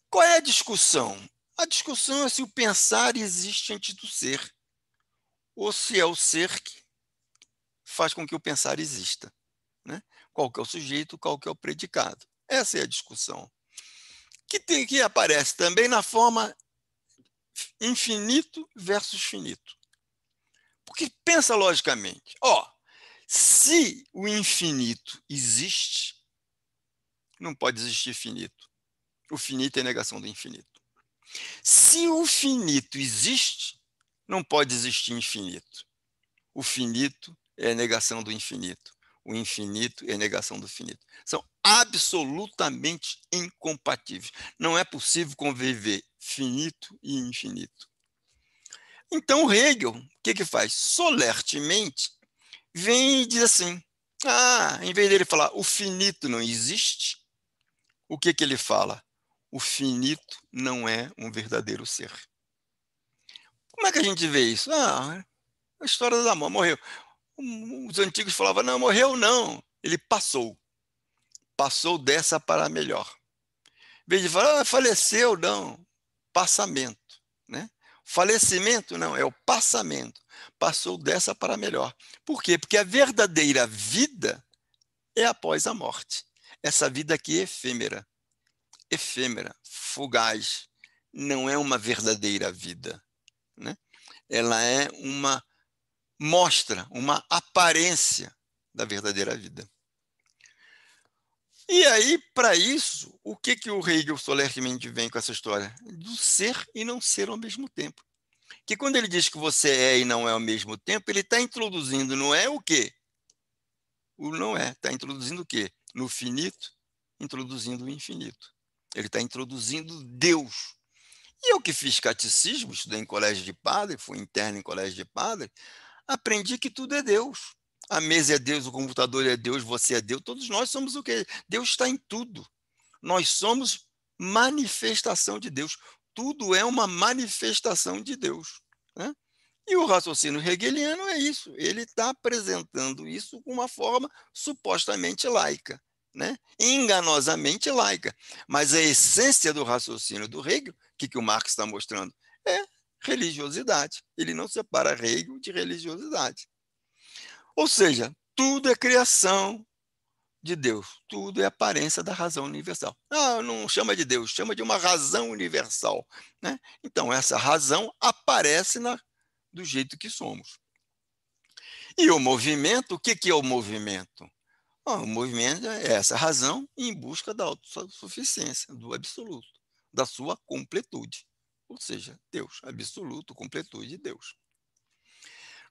Qual é a discussão? A discussão é se o pensar existe antes do ser, ou se é o ser que faz com que o pensar exista. Né? Qual que é o sujeito, qual que é o predicado. Essa é a discussão. Que aparece também na forma infinito versus finito. Porque pensa logicamente, se o infinito existe, não pode existir finito. O finito é negação do infinito. Se o finito existe, não pode existir infinito. O finito é negação do infinito. O infinito é negação do finito. São absolutamente incompatíveis. Não é possível conviver finito e infinito. Então Hegel, o que faz? Solertemente, vem e diz assim, em vez dele falar o finito não existe, o que ele fala? O finito não é um verdadeiro ser. Como é que a gente vê isso? A história da mãe morreu. Os antigos falavam, não, morreu não. Ele passou. Passou dessa para melhor. Em vez de falar, faleceu, não. Passamento. Né? Falecimento, não, é o passamento. Passou dessa para melhor. Por quê? Porque a verdadeira vida é após a morte. Essa vida aqui é efêmera, fugaz. Não é uma verdadeira vida. Né? Ela é uma mostra, uma aparência da verdadeira vida. E aí, para isso, o que o Hegel solenemente vem com essa história? Do ser e não ser ao mesmo tempo. Que quando ele diz que você é e não é ao mesmo tempo, ele está introduzindo, não é o quê? O não é. Está introduzindo o quê? No finito, introduzindo o infinito. Ele está introduzindo Deus. E eu que fiz catecismo, estudei em colégio de padre, fui interno em colégio de padre, Aprendi que tudo é Deus. A mesa é Deus, o computador é Deus, você é Deus. Todos nós somos o quê? Deus está em tudo. Nós somos manifestação de Deus. Tudo é uma manifestação de Deus, né? E o raciocínio hegeliano é isso. Ele está apresentando isso com uma forma supostamente laica, né? Enganosamente laica. Mas a essência do raciocínio do Hegel, que o Marx está mostrando, é religiosidade. Ele não separa Hegel de religiosidade. Ou seja, tudo é criação de Deus, tudo é aparência da razão universal. Ah, não chama de Deus, chama de uma razão universal, né? Então, essa razão aparece do jeito que somos. E o movimento, o que é o movimento? O movimento é essa razão em busca da autossuficiência, do absoluto, da sua completude. Ou seja, Deus, absoluto, completude de Deus.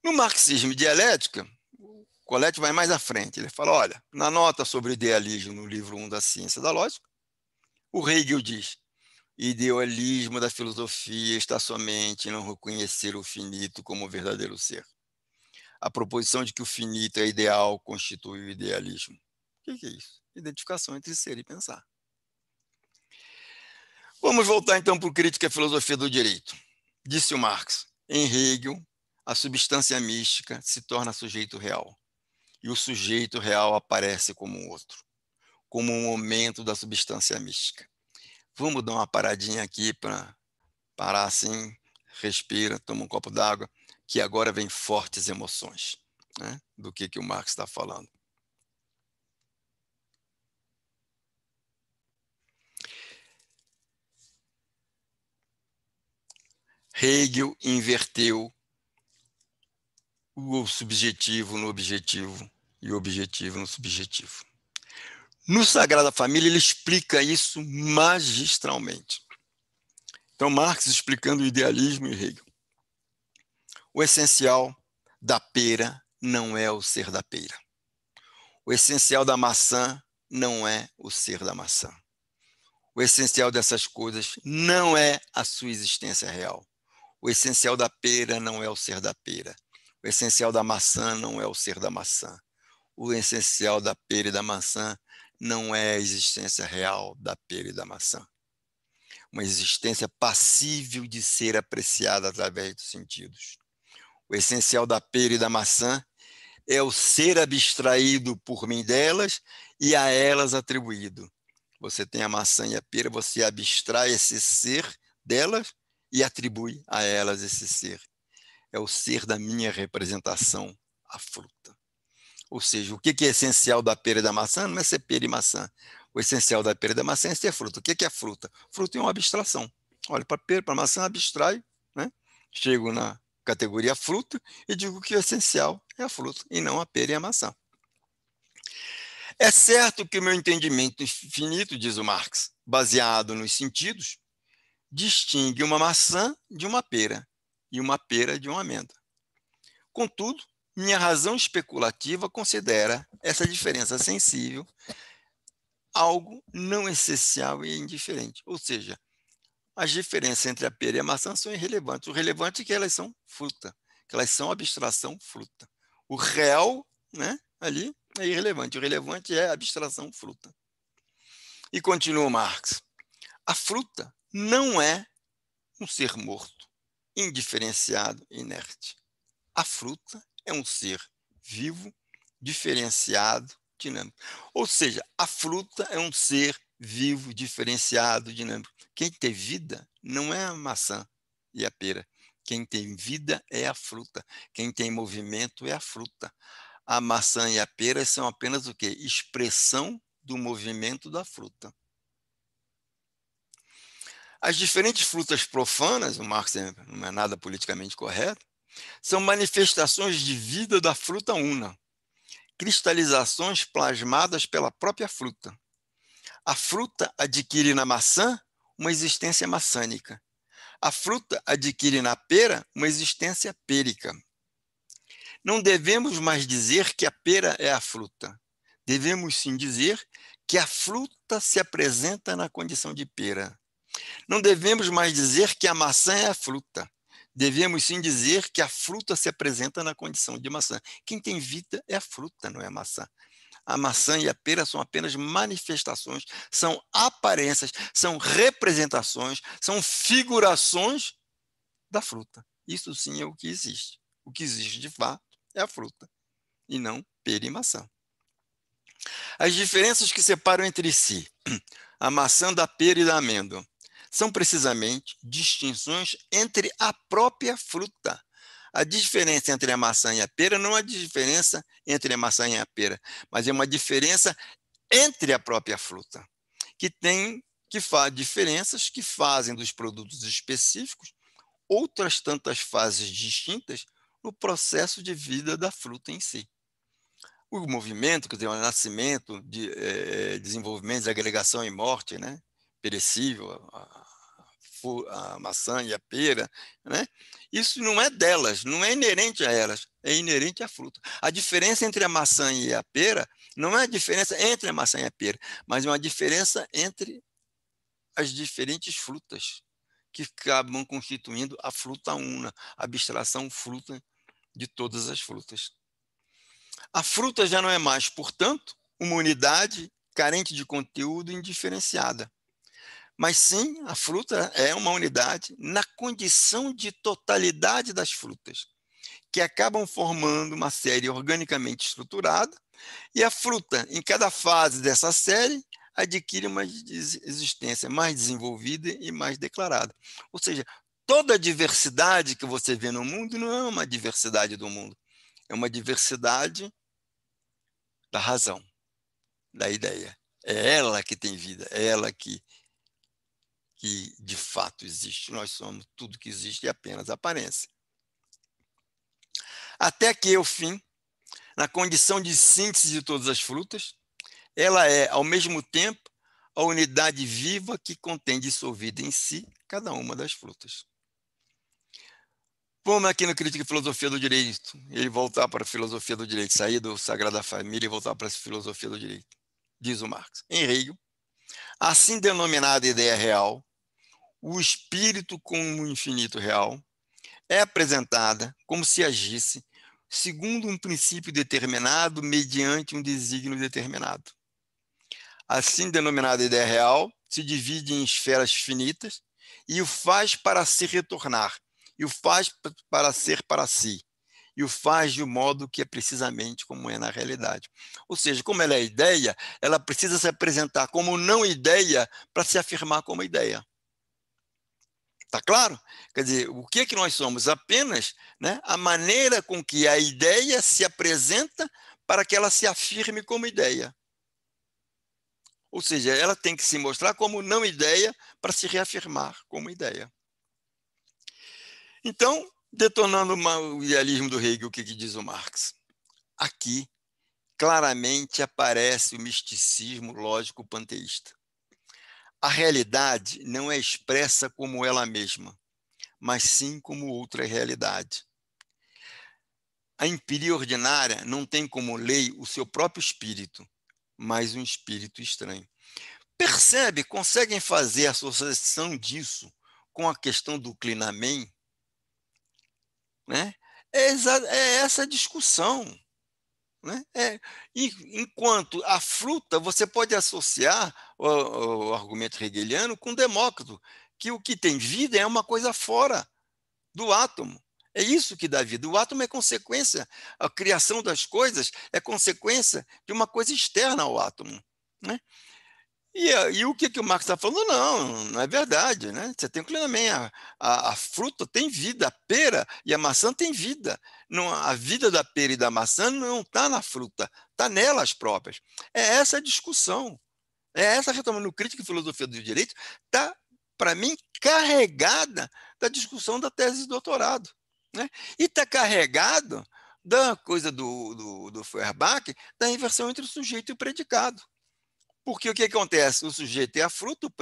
No marxismo e dialética, o Colette vai mais à frente. Ele fala, olha, na nota sobre o idealismo, no livro 1 da Ciência da Lógica, o Hegel diz, idealismo da filosofia está somente em não reconhecer o finito como verdadeiro ser. A proposição de que o finito é ideal constitui o idealismo. O que é isso? Identificação entre ser e pensar. Vamos voltar então para o Crítica à Filosofia do Direito. Disse o Marx, em Hegel, a substância mística se torna sujeito real. E o sujeito real aparece como um outro, como um momento da substância mística. Vamos dar uma paradinha aqui para parar assim, respira, toma um copo d'água, que agora vem fortes emoções, né, do que o Marx está falando. Hegel inverteu o subjetivo no objetivo e o objetivo no subjetivo. No Sagrada Família, ele explica isso magistralmente. Então, Marx explicando o idealismo e Hegel. O essencial da pera não é o ser da pera. O essencial da maçã não é o ser da maçã. O essencial dessas coisas não é a sua existência real. O essencial da pera não é o ser da pera. O essencial da maçã não é o ser da maçã. O essencial da pera e da maçã não é a existência real da pera e da maçã. Uma existência passível de ser apreciada através dos sentidos. O essencial da pera e da maçã é o ser abstraído por mim delas e a elas atribuído. Você tem a maçã e a pera, você abstrai esse ser delas e atribui a elas esse ser. É o ser da minha representação, a fruta. Ou seja, o que é essencial da pera e da maçã não é ser pera e maçã. O essencial da pera e da maçã é ser fruta. O que é fruta? Fruta é uma abstração. Olha, para pera, para maçã, abstrai, né? Chego na categoria fruta e digo que o essencial é a fruta e não a pera e a maçã. É certo que o meu entendimento infinito, diz o Marx, baseado nos sentidos, distingue uma maçã de uma pera e uma pera de uma amêndoa. Contudo, minha razão especulativa considera essa diferença sensível algo não essencial e indiferente. Ou seja, as diferenças entre a pera e a maçã são irrelevantes. O relevante é que elas são fruta, que elas são abstração fruta. O real, né, ali é irrelevante. O relevante é a abstração fruta. E continua Marx. A fruta não é um ser morto, indiferenciado, inerte. A fruta é um ser vivo, diferenciado, dinâmico. Ou seja, a fruta é um ser vivo, diferenciado, dinâmico. Quem tem vida não é a maçã e a pera. Quem tem vida é a fruta. Quem tem movimento é a fruta. A maçã e a pera são apenas o quê? Expressão do movimento da fruta. As diferentes frutas profanas, o Marx não é nada politicamente correto, são manifestações de vida da fruta una, cristalizações plasmadas pela própria fruta. A fruta adquire na maçã uma existência maçânica. A fruta adquire na pera uma existência pêrica. Não devemos mais dizer que a pera é a fruta. Devemos sim dizer que a fruta se apresenta na condição de pera. Não devemos mais dizer que a maçã é a fruta. Devemos sim dizer que a fruta se apresenta na condição de maçã. Quem tem vida é a fruta, não é a maçã. A maçã e a pera são apenas manifestações, são aparências, são representações, são figurações da fruta. Isso sim é o que existe. O que existe de fato é a fruta, e não pera e maçã. As diferenças que separam entre si a maçã da pera e da amêndoa são precisamente distinções entre a própria fruta. A diferença entre a maçã e a pera não é diferença entre a maçã e a pera, mas é uma diferença entre a própria fruta, que faz diferenças que fazem dos produtos específicos outras tantas fases distintas no processo de vida da fruta em si. O movimento, quer dizer, o nascimento, desenvolvimento, desagregação e morte, né? Perecível, a maçã e a pera, né? Isso não é delas, não é inerente a elas, é inerente à fruta. A diferença entre a maçã e a pera não é a diferença entre a maçã e a pera, mas é uma diferença entre as diferentes frutas que acabam constituindo a fruta una, a abstração fruta de todas as frutas. A fruta já não é mais, portanto, uma unidade carente de conteúdo indiferenciada, mas sim a fruta é uma unidade na condição de totalidade das frutas, que acabam formando uma série organicamente estruturada, e a fruta, em cada fase dessa série, adquire uma existência mais desenvolvida e mais declarada. Ou seja, toda a diversidade que você vê no mundo não é uma diversidade do mundo, é uma diversidade da razão, da ideia. É ela que tem vida, é ela que de fato existe. Nós somos tudo que existe é apenas aparência. Até que, ao fim, na condição de síntese de todas as frutas, ela é, ao mesmo tempo, a unidade viva que contém dissolvida em si cada uma das frutas. Vamos aqui no Crítica e Filosofia do Direito, ele voltar para a filosofia do direito, sair do Sagrada Família e voltar para a filosofia do direito. Diz o Marx. Em Hegel, assim denominada ideia real, o espírito como o infinito real, é apresentada como se agisse segundo um princípio determinado mediante um desígnio determinado. Assim denominada ideia real, se divide em esferas finitas e o faz para se retornar, e o faz para ser para si, e o faz de um modo que é precisamente como é na realidade. Ou seja, como ela é ideia, ela precisa se apresentar como não ideia para se afirmar como ideia. Está claro? Quer dizer, o que é que nós somos? Apenas, né, a maneira com que a ideia se apresenta para que ela se afirme como ideia. Ou seja, ela tem que se mostrar como não ideia para se reafirmar como ideia. Então, detonando o idealismo do Hegel, o que diz o Marx? Aqui, claramente aparece o misticismo lógico panteísta. A realidade não é expressa como ela mesma, mas sim como outra realidade. A empiria ordinária não tem como lei o seu próprio espírito, mas um espírito estranho. Percebe? Conseguem fazer a associação disso com a questão do clinamen? Né? É essa discussão. Né? Enquanto a fruta, você pode associar o argumento hegeliano com Demócrito, que o que tem vida é uma coisa fora do átomo. É isso que dá vida. O átomo é consequência, a criação das coisas é consequência de uma coisa externa ao átomo. Né? E o que o Marx está falando? Não, não é verdade. Né? Você tem plenamente a fruta tem vida, a pera e a maçã têm vida. Não, a vida da pera e da maçã não está na fruta, está nelas próprias. É essa a discussão. É essa retomando crítica e filosofia do direito, está, para mim, carregada da discussão da tese de doutorado. Né? E está carregado da coisa do Feuerbach, da inversão entre o sujeito e o predicado. Porque o que acontece? O sujeito é a fruta,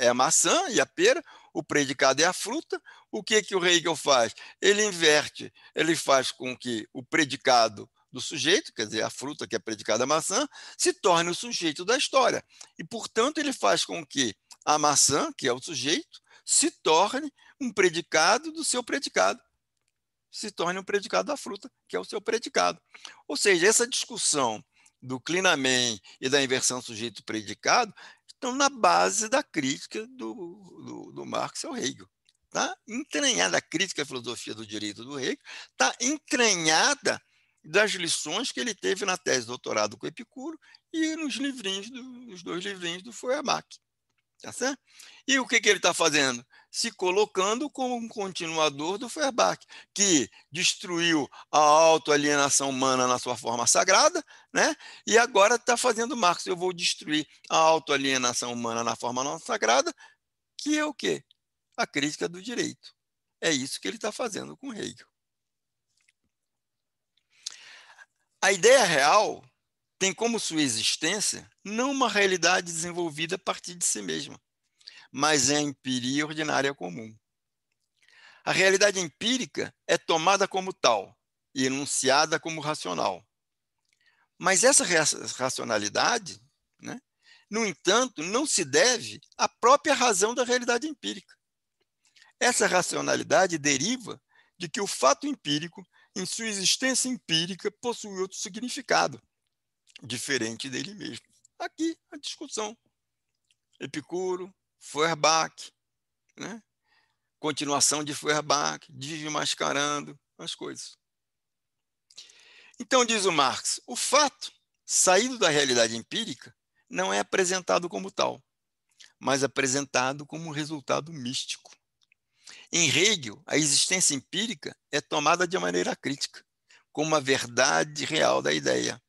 é a maçã e a pera, o predicado é a fruta. O que o Hegel faz? Ele inverte, ele faz com que o predicado do sujeito, quer dizer, a fruta que é predicada a maçã, se torne o sujeito da história. E, portanto, ele faz com que a maçã, que é o sujeito, se torne um predicado do seu predicado. Se torne um predicado da fruta, que é o seu predicado. Ou seja, essa discussão do Klinamen e da inversão sujeito-predicado estão na base da crítica do Marx ao Hegel. Tá entranhada a crítica à filosofia do direito do Hegel, está entranhada das lições que ele teve na tese de doutorado com Epicuro e nos livrinhos os 2 livrinhos do Feuerbach. Tá certo? E o que ele está fazendo? Se colocando como um continuador do Feuerbach, que destruiu a autoalienação humana na sua forma sagrada, né? E agora está fazendo Marx. Eu vou destruir a autoalienação humana na forma não sagrada, que é o quê? A crítica do direito. É isso que ele está fazendo com Hegel. A ideia real tem como sua existência não uma realidade desenvolvida a partir de si mesma, mas é a empiria ordinária comum. A realidade empírica é tomada como tal e enunciada como racional. Mas essa racionalidade, né, no entanto, não se deve à própria razão da realidade empírica. Essa racionalidade deriva de que o fato empírico, em sua existência empírica, possui outro significado, diferente dele mesmo. Aqui a discussão. Epicuro, Feuerbach, né? Continuação de Feuerbach, desmascarando as coisas. Então, diz o Marx, o fato, saído da realidade empírica, não é apresentado como tal, mas apresentado como um resultado místico. Em Hegel, a existência empírica é tomada de maneira crítica, como a verdade real da ideia,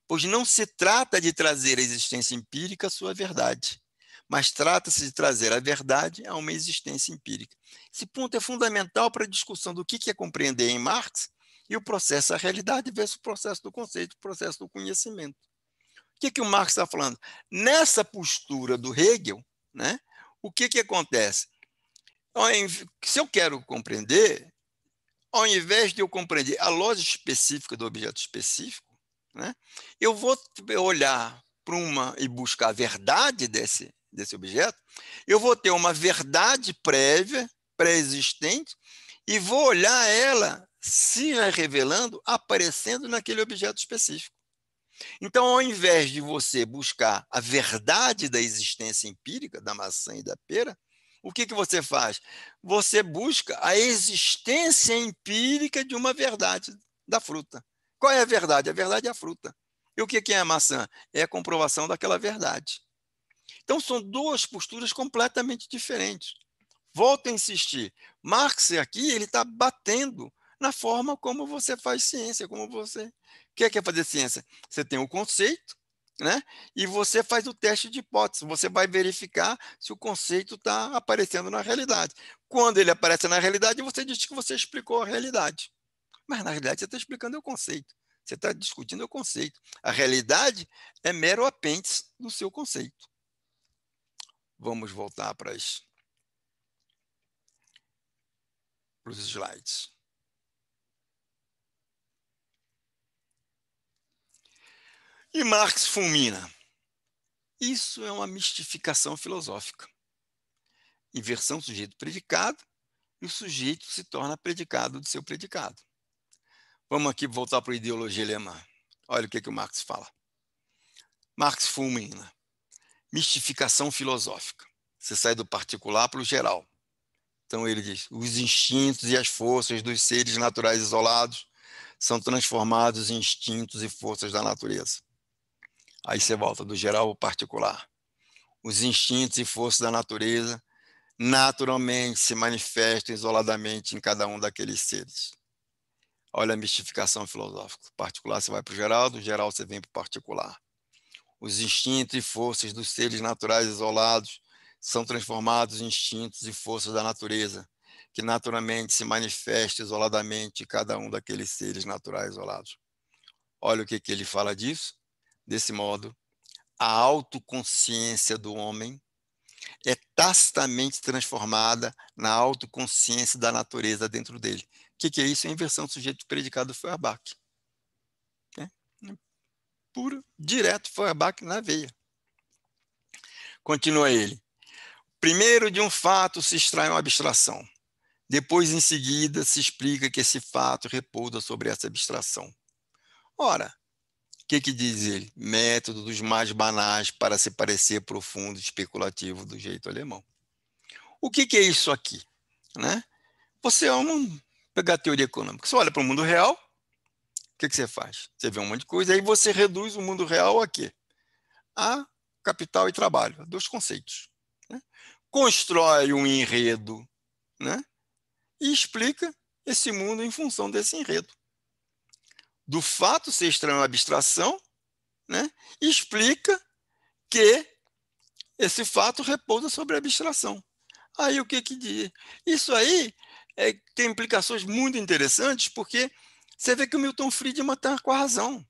pois não se trata de trazer a existência empírica à sua verdade, mas trata-se de trazer a verdade a uma existência empírica. Esse ponto é fundamental para a discussão do que é compreender em Marx e o processo da realidade versus o processo do conceito, o processo do conhecimento. O que o Marx está falando? Nessa postura do Hegel, né, o que acontece? Se eu quero compreender, ao invés de eu compreender a lógica específica do objeto específico, né, eu vou olhar para uma e buscar a verdade desse objeto, eu vou ter uma verdade prévia, pré-existente, e vou olhar ela se revelando, aparecendo naquele objeto específico. Então, ao invés de você buscar a verdade da existência empírica da maçã e da pera, o que você faz? Você busca a existência empírica de uma verdade da fruta. Qual é a verdade? A verdade é a fruta. E o que é a maçã? É a comprovação daquela verdade. Então, são 2 posturas completamente diferentes. Volto a insistir. Marx aqui ele está batendo na forma como você faz ciência, como você. O que é fazer ciência? Você tem o conceito, né? E você faz o teste de hipótese. Você vai verificar se o conceito está aparecendo na realidade. Quando ele aparece na realidade, você diz que você explicou a realidade. Mas na realidade você está explicando o conceito. Você está discutindo o conceito. A realidade é mero apêndice do seu conceito. Vamos voltar para os slides. E Marx fulmina. Isso é uma mistificação filosófica. Inversão sujeito-predicado, e o sujeito se torna predicado de seu predicado. Vamos aqui voltar para a ideologia alemã. Olha o que o Marx fala. Marx fulmina. Mistificação filosófica. Você sai do particular para o geral. Então ele diz, os instintos e as forças dos seres naturais isolados são transformados em instintos e forças da natureza. Aí você volta do geral ao particular. Os instintos e forças da natureza naturalmente se manifestam isoladamente em cada um daqueles seres. Olha a mistificação filosófica. Do particular você vai para o geral, do geral você vem para o particular. Os instintos e forças dos seres naturais isolados são transformados em instintos e forças da natureza, que naturalmente se manifestam isoladamente em cada um daqueles seres naturais isolados. Olha o que ele fala disso. Desse modo, a autoconsciência do homem é tacitamente transformada na autoconsciência da natureza dentro dele. O que é isso? É a inversão do sujeito predicado do Feuerbach. Puro, direto, Feuerbach na veia. Continua ele. Primeiro, de um fato se extrai uma abstração. Depois, em seguida, se explica que esse fato repousa sobre essa abstração. Ora, o que diz ele? Método dos mais banais para se parecer profundo e especulativo do jeito alemão. O que é isso aqui? Né? Você pegar a teoria econômica. Você olha para o mundo real, o que você faz? Você vê um monte de coisa, aí você reduz o mundo real a quê? A capital e trabalho, dois conceitos. Né? Constrói um enredo, né? E explica esse mundo em função desse enredo. Do fato ser estranho uma abstração, né? E explica que esse fato repousa sobre a abstração. Aí o que diz? Isso aí tem implicações muito interessantes, porque você vê que o Milton Friedman está com a razão.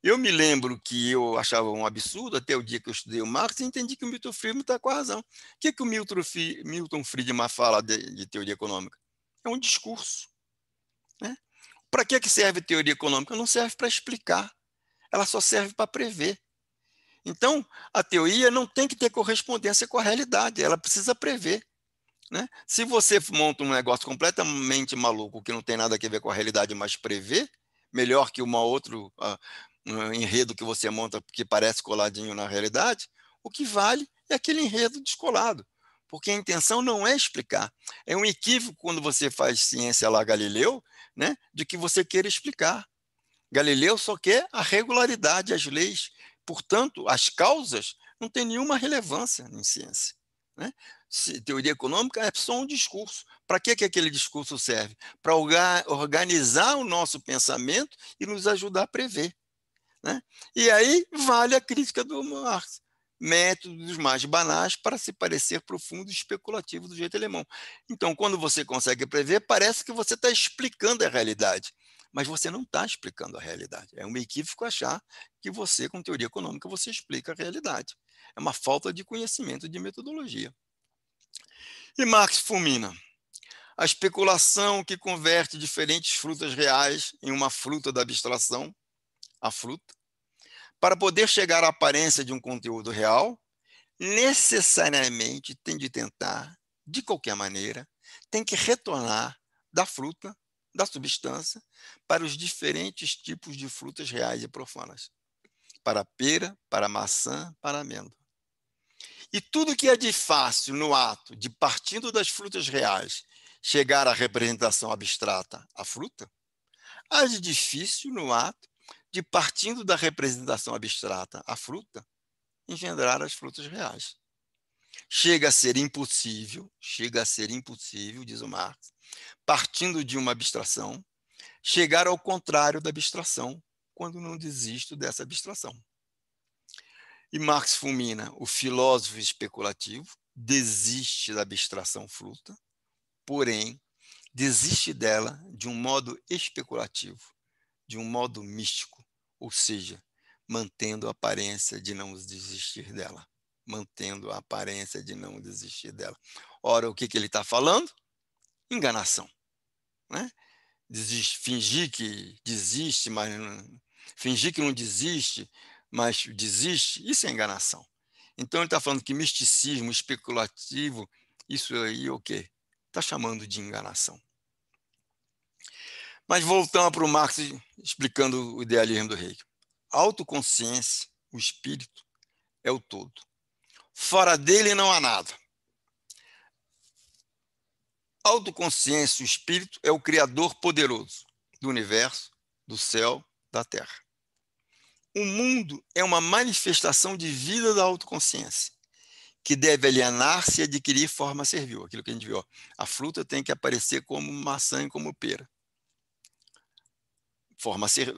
Eu me lembro que eu achava um absurdo, até o dia que eu estudei o Marx, e entendi que o Milton Friedman está com a razão. O que o Milton Friedman fala de teoria econômica? É um discurso. Né? Para que serve teoria econômica? Não serve para explicar, ela só serve para prever. Então, a teoria não tem que ter correspondência com a realidade, ela precisa prever. Né? Se você monta um negócio completamente maluco, que não tem nada a ver com a realidade, mas prevê, melhor que um enredo que você monta que parece coladinho na realidade, o que vale é aquele enredo descolado. Porque a intenção não é explicar. É um equívoco quando você faz ciência lá Galileu, né, de que você queira explicar. Galileu só quer a regularidade, as leis. Portanto, as causas não têm nenhuma relevância em ciência. Né? Teoria econômica é só um discurso. Para que aquele discurso serve? Para organizar o nosso pensamento e nos ajudar a prever. Né? E aí vale a crítica do Marx. Métodos mais banais para se parecer profundo e especulativo do jeito alemão. Então, quando você consegue prever, parece que você está explicando a realidade. Mas você não está explicando a realidade. É um equívoco achar que você, com teoria econômica, você explica a realidade. É uma falta de conhecimento de metodologia. E Marx fulmina. A especulação que converte diferentes frutas reais em uma fruta da abstração, a fruta, para poder chegar à aparência de um conteúdo real, necessariamente tem de tentar, de qualquer maneira, tem que retornar da fruta, da substância, para os diferentes tipos de frutas reais e profanas. Para a pera, para a maçã, para a amêndoa. E tudo que é de fácil no ato de, partindo das frutas reais, chegar à representação abstrata, a fruta, há de difícil no ato de, partindo da representação abstrata, a fruta, engendrar as frutas reais. Chega a ser impossível, diz o Marx, partindo de uma abstração, chegar ao contrário da abstração, quando não desisto dessa abstração. E Marx fulmina: o filósofo especulativo desiste da abstração fruta, porém, desiste dela de um modo especulativo, de um modo místico, ou seja, mantendo a aparência de não desistir dela. Mantendo a aparência de não desistir dela. Ora, o que ele está falando? Enganação. Né? Fingir que desiste, mas fingir que não desiste, mas desiste, isso é enganação. Então ele está falando que misticismo especulativo, isso aí é o quê? Está chamando de enganação. Mas voltando para o Marx explicando o idealismo do Hegel. A autoconsciência, o espírito, é o todo. Fora dele não há nada. A autoconsciência, o espírito, é o criador poderoso do universo, do céu, da terra. O mundo é uma manifestação de vida da autoconsciência, que deve alienar-se e adquirir forma servil. Aquilo que a gente viu. A fruta tem que aparecer como maçã e como pera.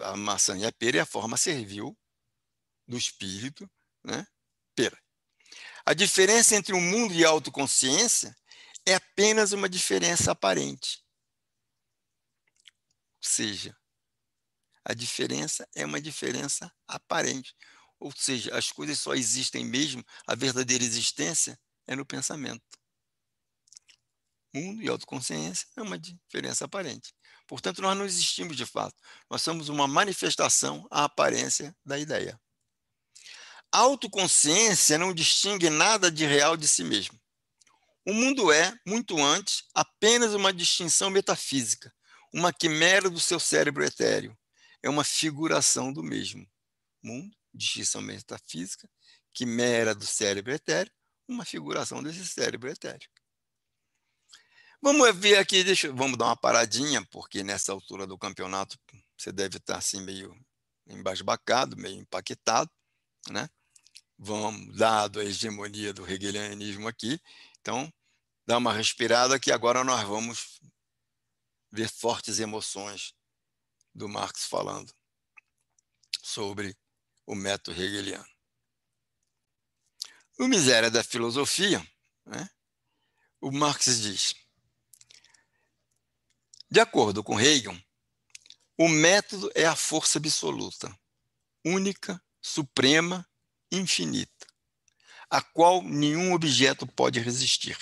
A maçã e a pera é a forma servil do espírito, né? Pera. A diferença entre o mundo e a autoconsciência é apenas uma diferença aparente. Ou seja, a diferença é uma diferença aparente. Ou seja, as coisas só existem mesmo, a verdadeira existência é no pensamento. Mundo e autoconsciência é uma diferença aparente. Portanto, nós não existimos de fato. Nós somos uma manifestação à aparência da ideia. A autoconsciência não distingue nada de real de si mesmo. O mundo é, muito antes, apenas uma distinção metafísica, uma quimera do seu cérebro etéreo. É uma figuração do mesmo. Mundo, distinção metafísica, quimera do cérebro etéreo, uma figuração desse cérebro etéreo. Vamos ver aqui, vamos dar uma paradinha, porque nessa altura do campeonato você deve estar assim meio embasbacado, meio empaquetado, né? Vamos, dado a hegemonia do hegelianismo aqui, então dá uma respirada que agora nós vamos ver fortes emoções do Marx falando sobre o método hegeliano. O Miséria da Filosofia, né? O Marx diz: de acordo com Hegel, o método é a força absoluta, única, suprema, infinita, a qual nenhum objeto pode resistir.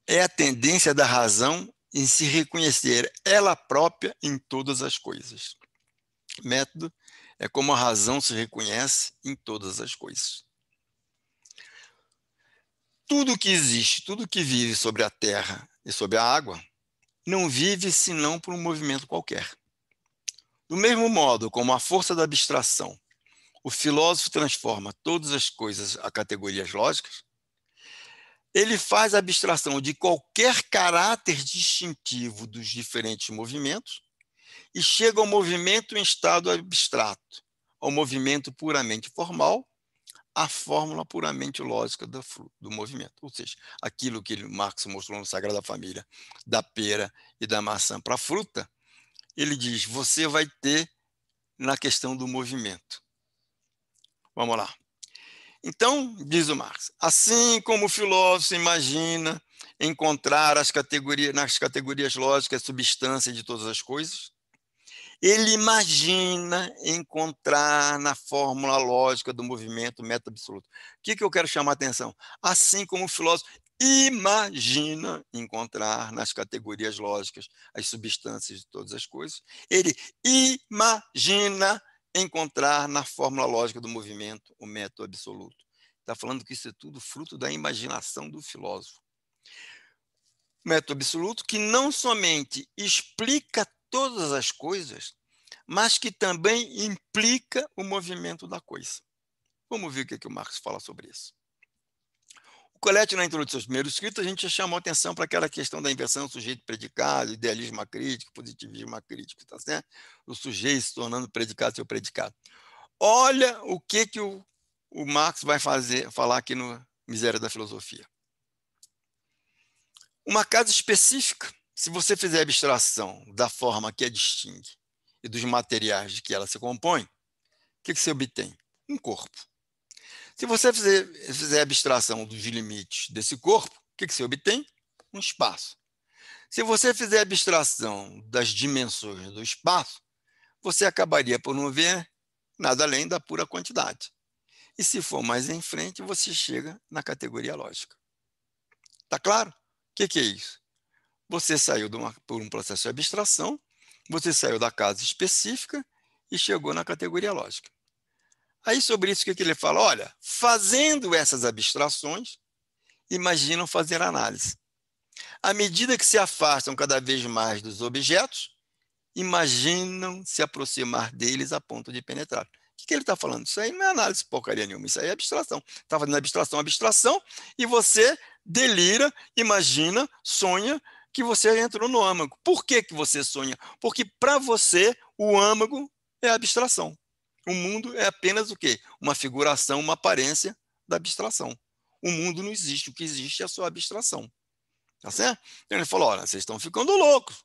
É a tendência da razão em se reconhecer ela própria em todas as coisas. Método é como a razão se reconhece em todas as coisas. Tudo que existe, tudo que vive sobre a terra e sobre a água, não vive senão por um movimento qualquer. Do mesmo modo como a força da abstração, o filósofo transforma todas as coisas a categorias lógicas, ele faz a abstração de qualquer caráter distintivo dos diferentes movimentos e chega ao movimento em estado abstrato, ao movimento puramente formal, à fórmula puramente lógica do movimento. Ou seja, aquilo que Marx mostrou no Sagrada Família, da pera e da maçã para a fruta, ele diz, você vai ter na questão do movimento. Vamos lá. Então, diz o Marx, assim como o filósofo imagina encontrar nas categorias lógicas a substância de todas as coisas, ele imagina encontrar na fórmula lógica do movimento método absoluto. O que eu quero chamar a atenção? Assim como o filósofo imagina encontrar nas categorias lógicas as substâncias de todas as coisas, ele imagina encontrar na fórmula lógica do movimento o método absoluto. Está falando que isso é tudo fruto da imaginação do filósofo. Método absoluto que não somente explica todas as coisas, mas que também implica o movimento da coisa. Vamos ver o que o Marx fala sobre isso. O Colette, na introdução dos primeiros escritos, a gente já chamou atenção para aquela questão da inversão sujeito-predicado, idealismo acrítico, positivismo acrítico, tá certo? O sujeito se tornando predicado seu predicado. Olha o que o Marx vai falar aqui no Miséria da Filosofia. Uma casa específica, se você fizer abstração da forma que a distingue e dos materiais de que ela se compõe, o que você obtém? Um corpo. Se você fizer abstração dos limites desse corpo, o que você obtém? Um espaço. Se você fizer abstração das dimensões do espaço, você acabaria por não ver nada além da pura quantidade. E se for mais em frente, você chega na categoria lógica. Tá claro? O que é isso? Você saiu por um processo de abstração, você saiu da casa específica e chegou na categoria lógica. Aí, sobre isso, o que ele fala? Olha, fazendo essas abstrações, imaginam fazer análise. À medida que se afastam cada vez mais dos objetos, imaginam se aproximar deles a ponto de penetrar. O que ele está falando? Isso aí não é análise porcaria nenhuma, isso aí é abstração. Está fazendo abstração, e você delira, imagina, sonha que você entrou no âmago. Por que você sonha? Porque para você o âmago é abstração. O mundo é apenas o quê? Uma figuração, uma aparência da abstração. O mundo não existe, o que existe é a sua abstração. Tá certo? Então ele falou, olha, vocês estão ficando loucos.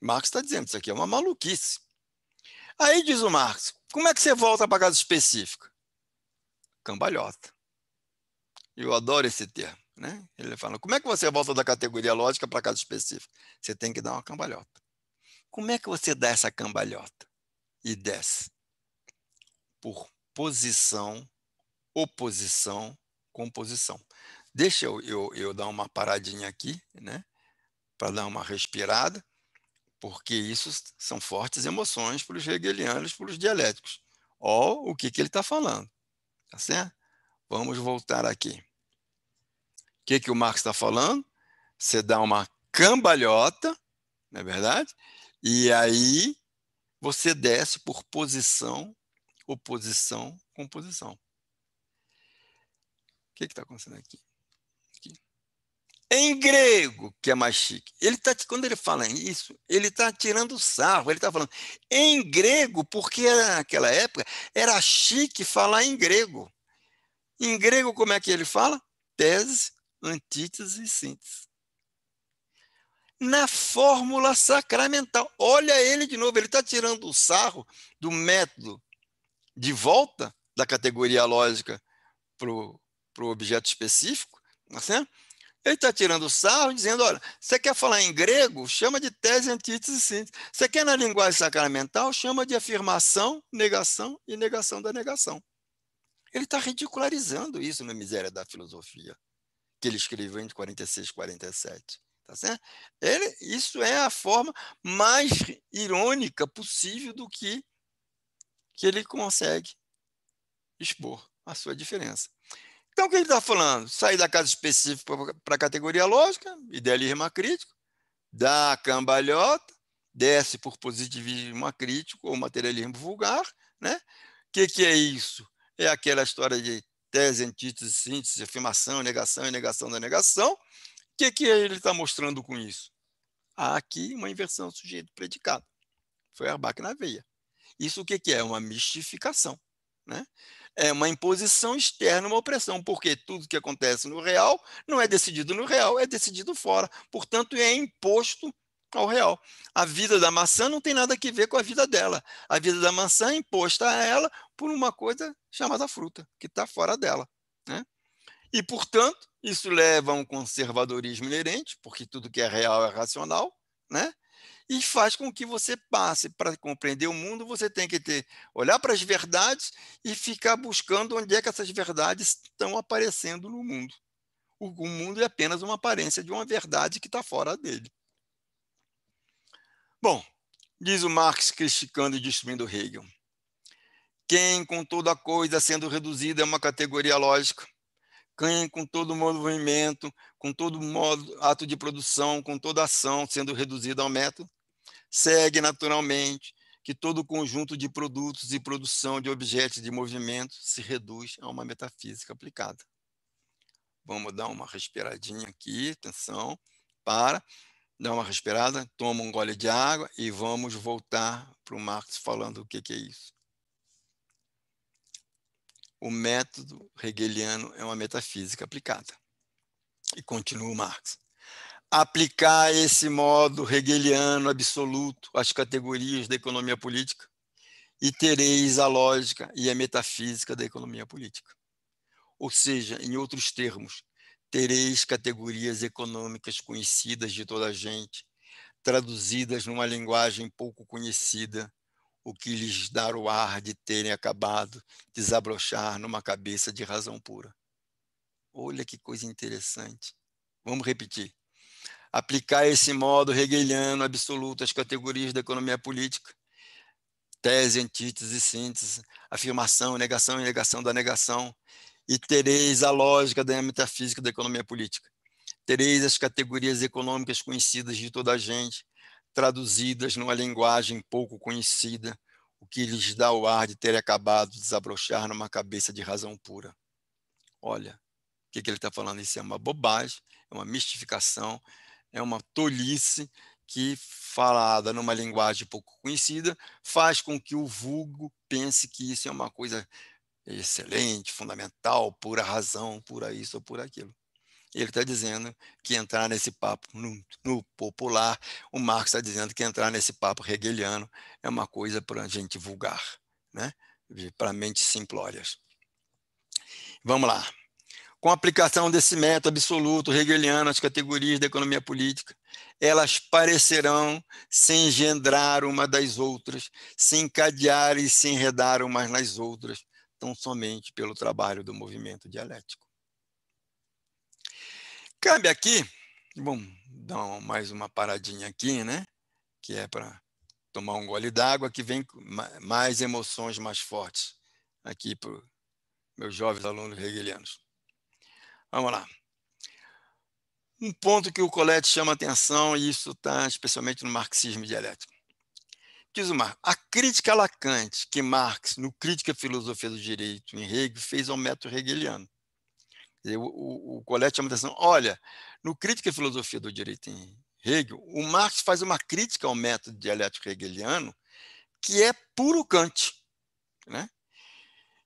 Marx está dizendo, isso aqui é uma maluquice. Aí diz o Marx, como é que você volta para a casa específica? Cambalhota. Eu adoro esse termo. Né? Ele fala, como é que você volta da categoria lógica para a casa específica? Você tem que dar uma cambalhota. Como é que você dá essa cambalhota? E desce? Por posição, oposição, composição. Deixa eu dar uma paradinha aqui, né? Para dar uma respirada, porque isso são fortes emoções para os hegelianos, para os dialéticos. Ó, o que ele está falando, tá certo? Vamos voltar aqui. que o Marx está falando? Você dá uma cambalhota, não é verdade? E aí você desce por posição, oposição, composição. O que está acontecendo aqui? Em grego, que é mais chique, quando ele fala isso, ele está tirando sarro, ele está falando em grego, porque naquela época era chique falar em grego. Em grego, como é que ele fala? Tese, antítese e síntese. Na fórmula sacramental. Olha ele de novo, ele está tirando o sarro do método de volta da categoria lógica para o objeto específico, tá certo? Ele está tirando sarro, dizendo, olha, você quer falar em grego? Chama de tese, antítese e síntese. Você quer na linguagem sacramental? Chama de afirmação, negação e negação da negação. Ele está ridicularizando isso na Miséria da Filosofia, que ele escreveu em 46, 47. Tá certo? Isso é a forma mais irônica possível do que ele consegue expor a sua diferença. Então, o que ele está falando? Sair da casa específica para a categoria lógica, idealismo acrítico, dá a cambalhota, desce por positivismo acrítico ou materialismo vulgar. Né? O que é isso? É aquela história de tese, antítese, síntese, afirmação, negação e negação da negação. O que ele está mostrando com isso? Há aqui uma inversão sujeito-predicado. Foi Arbach na veia. Isso o que é? Uma mistificação. Né? É uma imposição externa, uma opressão, porque tudo que acontece no real não é decidido no real, é decidido fora. Portanto, é imposto ao real. A vida da maçã não tem nada a ver com a vida dela. A vida da maçã é imposta a ela por uma coisa chamada fruta, que está fora dela. Né? E, portanto, isso leva a um conservadorismo inerente, porque tudo que é real é racional, né? E faz com que você passe, para compreender o mundo, você tem que olhar para as verdades e ficar buscando onde é que essas verdades estão aparecendo no mundo. O mundo é apenas uma aparência de uma verdade que está fora dele. Bom, diz o Marx criticando e destruindo Hegel. Quem com toda coisa sendo reduzida é uma categoria lógica, quem com todo movimento, com todo modo, ato de produção, com toda ação sendo reduzida ao método, segue naturalmente que todo o conjunto de produtos e produção de objetos de movimento se reduz a uma metafísica aplicada. Vamos dar uma respiradinha aqui, atenção, dá uma respirada, toma um gole de água e vamos voltar para o Marx falando o que é isso. O método hegeliano é uma metafísica aplicada. E continua o Marx. Aplicar esse modo hegeliano absoluto às categorias da economia política e tereis a lógica e a metafísica da economia política. Ou seja, em outros termos, tereis categorias econômicas conhecidas de toda a gente, traduzidas numa linguagem pouco conhecida, o que lhes dá o ar de terem acabado desabrochar numa cabeça de razão pura. Olha que coisa interessante. Vamos repetir. Aplicar esse modo hegeliano absoluto às categorias da economia política, tese, antítese, síntese, afirmação, negação e negação da negação, e tereis a lógica da metafísica da economia política. Tereis as categorias econômicas conhecidas de toda a gente, traduzidas numa linguagem pouco conhecida, o que lhes dá o ar de ter acabado de desabrochar numa cabeça de razão pura. Olha, o que ele está falando? Isso é uma bobagem, é uma mistificação, é uma tolice que, falada numa linguagem pouco conhecida, faz com que o vulgo pense que isso é uma coisa excelente, fundamental, pura razão, pura isso ou por aquilo. Ele está dizendo que entrar nesse papo no popular, o Marx está dizendo que entrar nesse papo hegeliano é uma coisa para gente vulgar, né? Para mentes simplórias. Vamos lá. Com a aplicação desse método absoluto hegeliano às categorias da economia política, elas parecerão se engendrar uma das outras, se encadear e se enredar umas nas outras, tão somente pelo trabalho do movimento dialético. Cabe aqui, vamos dar mais uma paradinha aqui, né? Que é para tomar um gole d'água, que vem mais emoções mais fortes aqui para os meus jovens alunos hegelianos. Vamos lá. Um ponto que o Colette chama atenção, e isso está especialmente no marxismo dialético. Diz o Marx, a crítica a Lacan, que Marx, no Crítica à Filosofia do Direito, em Hegel, fez ao método hegeliano. O Colette chama atenção, olha, no Crítica à Filosofia do Direito em Hegel, o Marx faz uma crítica ao método dialético hegeliano que é puro Kant, né?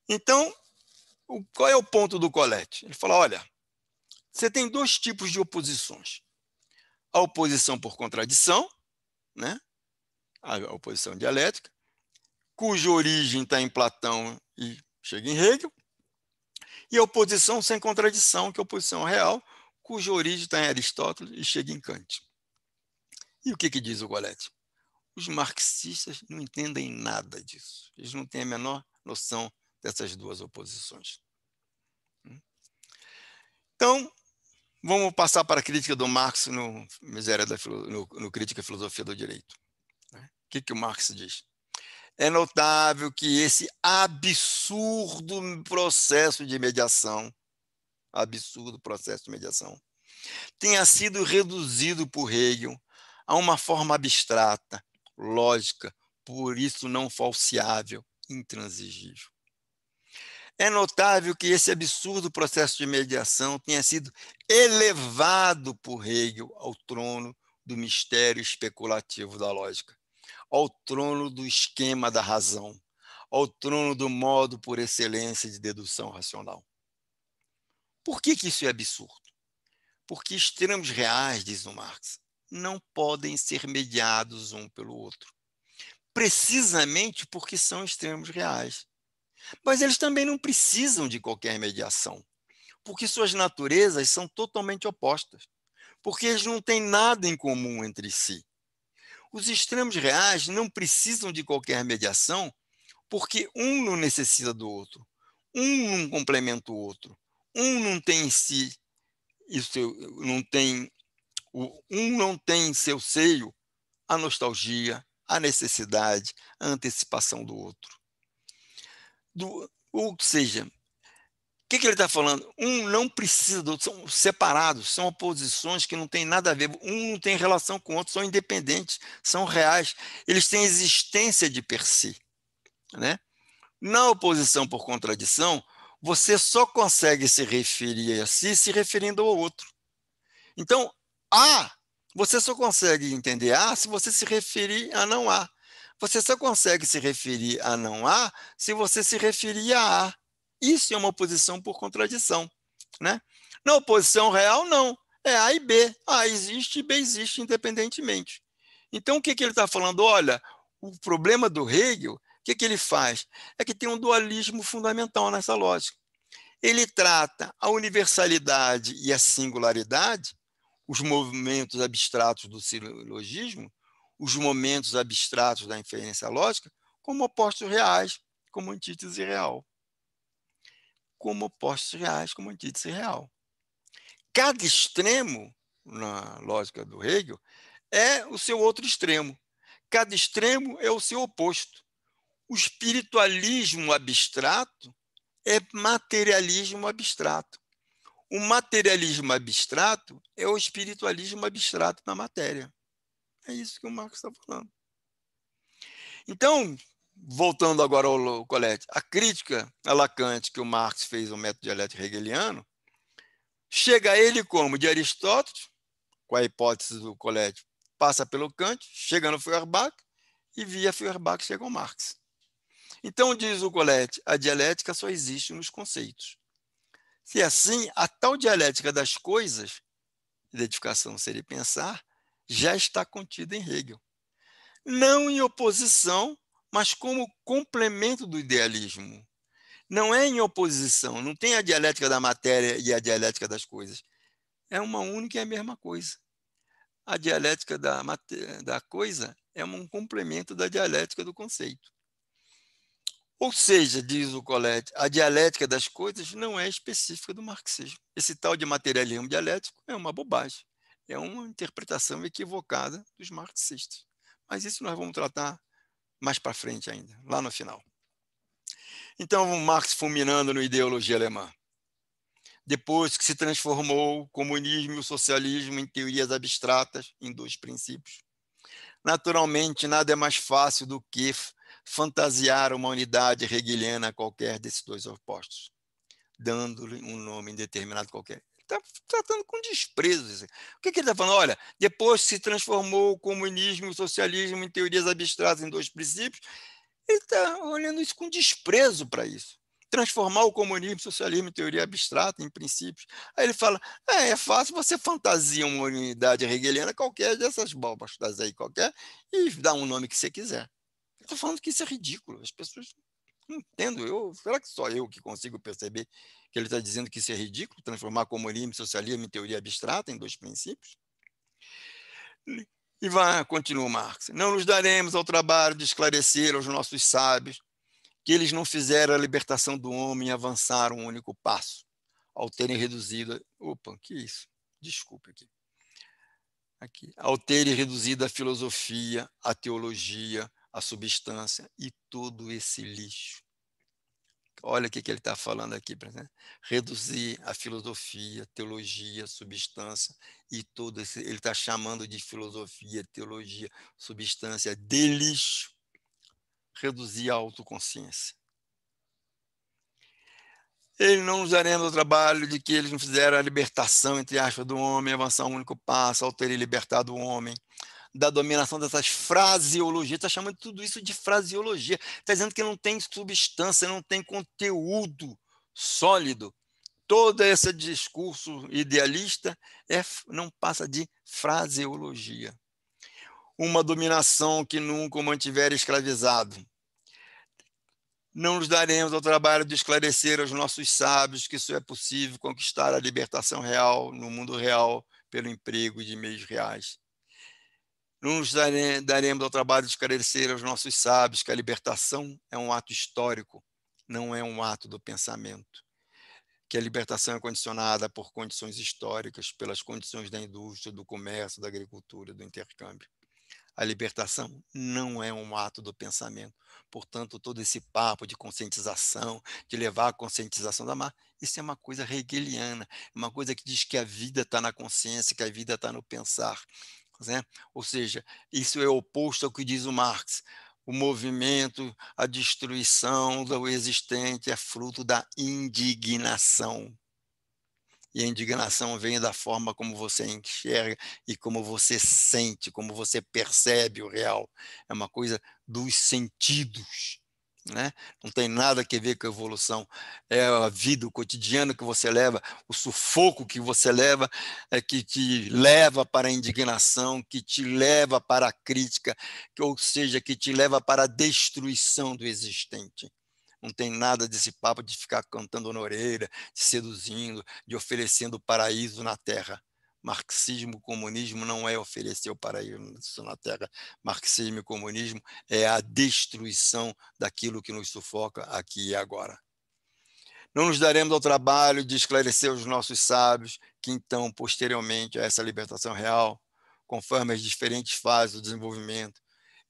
Então, qual é o ponto do Colette? Ele fala, olha, você tem dois tipos de oposições. A oposição por contradição, né? A oposição dialética, cuja origem está em Platão e chega em Hegel, e a oposição sem contradição, que é a oposição real, cuja origem está em Aristóteles e chega em Kant. E o que diz o Colette? Os marxistas não entendem nada disso. Eles não têm a menor noção dessas duas oposições. Então, vamos passar para a crítica do Marx no Crítica à Filosofia do Direito. O que o Marx diz? É notável que esse absurdo processo de mediação, tenha sido reduzido por Hegel a uma forma abstrata, lógica, por isso não falseável, intransigível. É notável que esse absurdo processo de mediação tenha sido elevado por Hegel ao trono do mistério especulativo da lógica, ao trono do esquema da razão, ao trono do modo por excelência de dedução racional. Por que isso é absurdo? Porque extremos reais, diz o Marx, não podem ser mediados um pelo outro, precisamente porque são extremos reais. Mas eles também não precisam de qualquer mediação, porque suas naturezas são totalmente opostas, porque eles não têm nada em comum entre si. Os extremos reais não precisam de qualquer mediação, porque um não necessita do outro, um não complementa o outro, um não tem em si, um não tem em seu seio a nostalgia, a necessidade, a antecipação do outro. Ou seja, o que ele está falando? Um não precisa do outro, são separados, são oposições que não têm nada a ver. Um não tem relação com o outro, são independentes, são reais. Eles têm existência de per si, né? Na oposição por contradição, você só consegue se referir a si se referindo ao outro. Então, A, você só consegue entender A se você se referir a não A. Você só consegue se referir a não A se você se referir a A. Isso é uma oposição por contradição, né? Na oposição real, não. É A e B. A existe e B existe independentemente. Então, o que ele está falando? Olha, o problema do Hegel, o que ele faz? É que tem um dualismo fundamental nessa lógica. Ele trata a universalidade e a singularidade, os movimentos abstratos do silogismo, os momentos abstratos da inferência lógica, como opostos reais, como antítese real. Como opostos reais, como antítese real. Cada extremo, na lógica do Hegel, é o seu outro extremo. Cada extremo é o seu oposto. O espiritualismo abstrato é materialismo abstrato. O materialismo abstrato é o espiritualismo abstrato na matéria. É isso que o Marx está falando. Então, voltando agora ao Colette, a crítica a Lacan que o Marx fez ao método dialético hegeliano, chega a ele como? De Aristóteles, com a hipótese do Colette, passa pelo Kant, chega no Feuerbach, e via Feuerbach chega ao Marx. Então, diz o Colette, a dialética só existe nos conceitos. Se assim, a tal dialética das coisas, identificação ser e pensar, já está contida em Hegel. Não em oposição, mas como complemento do idealismo. Não é em oposição, não tem a dialética da matéria e a dialética das coisas. É uma única e a mesma coisa. A dialética da coisa é um complemento da dialética do conceito. Ou seja, diz o Colette, a dialética das coisas não é específica do marxismo. Esse tal de materialismo dialético é uma bobagem, é uma interpretação equivocada dos marxistas. Mas isso nós vamos tratar mais para frente ainda, lá no final. Então, Marx fulminando no Ideologia Alemã. depois que se transformou o comunismo e o socialismo em teorias abstratas, em dois princípios. Naturalmente, nada é mais fácil do que fantasiar uma unidade hegeliana a qualquer desses dois opostos, dando-lhe um nome indeterminado qualquer. Ele está tratando com desprezo. O que ele está falando? Olha, depois que se transformou o comunismo e o socialismo em teorias abstratas, em dois princípios, ele está olhando isso com desprezo para isso. Transformar o comunismo e o socialismo em teoria abstrata, em princípios. Aí ele fala, é fácil, você fantasia uma unidade hegeliana qualquer dessas bobas aí, qualquer, e dá um nome que você quiser. Eu estou falando que isso é ridículo. As pessoas não entendem. Será que só eu que consigo perceber que ele está dizendo que isso é ridículo, transformar comunismo e socialismo em teoria abstrata, em dois princípios? E continua Marx. Não nos daremos ao trabalho de esclarecer aos nossos sábios que eles não fizeram a libertação do homem e avançaram um único passo, ao terem reduzido... Opa, que isso? Desculpe aqui. Ao terem reduzido a filosofia, a teologia, a substância e todo esse lixo. Olha o que ele está falando aqui, reduzir a filosofia, teologia, substância e todo esse. Ele está chamando de filosofia, teologia, substância de lixo, reduzir a autoconsciência. Ele não nos daremos o trabalho de que eles não fizeram a libertação, entre aspas, do homem, avançar um único passo, ao terem libertado o homem, da dominação dessas fraseologias, está chamando tudo isso de fraseologia, está dizendo que não tem substância, não tem conteúdo sólido. Todo esse discurso idealista não passa de fraseologia. Uma dominação que nunca o mantiver escravizado. Não nos daremos ao trabalho de esclarecer aos nossos sábios que isso é possível conquistar a libertação real, no mundo real, pelo emprego de meios reais. Não nos daremos ao trabalho de esclarecer aos nossos sábios que a libertação é um ato histórico, não é um ato do pensamento. Que a libertação é condicionada por condições históricas, pelas condições da indústria, do comércio, da agricultura, do intercâmbio. A libertação não é um ato do pensamento. Portanto, todo esse papo de conscientização, de levar a conscientização da massa, isso é uma coisa hegeliana, uma coisa que diz que a vida está na consciência, que a vida está no pensar. Né? Ou seja, isso é oposto ao que diz o Marx. O movimento, a destruição do existente é fruto da indignação. E a indignação vem da forma como você enxerga e como você sente, como você percebe o real. É uma coisa dos sentidos, né? Não tem nada a ver com a evolução. É a vida, o cotidiano que você leva, o sufoco que você leva, que te leva para a indignação, que te leva para a crítica, ou seja, que te leva para a destruição do existente. Não tem nada desse papo de ficar cantando na orelha, de seduzindo, de oferecendo paraíso na terra. Marxismo, comunismo não é oferecer o paraíso na terra. Marxismo e comunismo é a destruição daquilo que nos sufoca aqui e agora. Não nos daremos ao trabalho de esclarecer aos nossos sábios que então, posteriormente a essa libertação real, conforme as diferentes fases do desenvolvimento,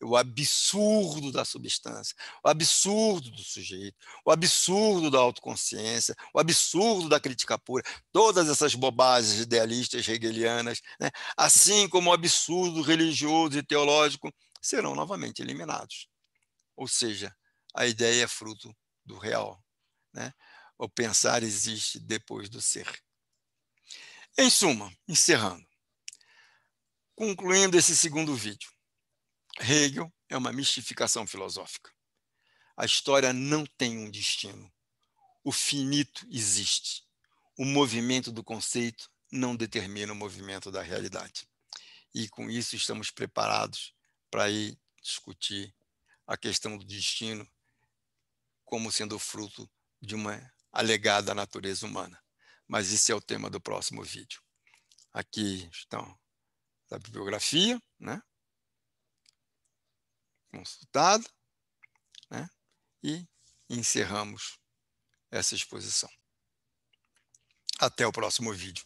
o absurdo da substância, o absurdo do sujeito, o absurdo da autoconsciência, o absurdo da crítica pura, todas essas bobagens idealistas hegelianas, né, assim como o absurdo religioso e teológico, serão novamente eliminados. Ou seja, a ideia é fruto do real, né? O pensar existe depois do ser. Em suma, encerrando, concluindo esse segundo vídeo, Hegel é uma mistificação filosófica. A história não tem um destino. O finito existe. O movimento do conceito não determina o movimento da realidade. E com isso estamos preparados para ir discutir a questão do destino como sendo fruto de uma alegada natureza humana. Mas esse é o tema do próximo vídeo. Aqui estão a bibliografia, né? Consultada, né? E encerramos essa exposição. Até o próximo vídeo.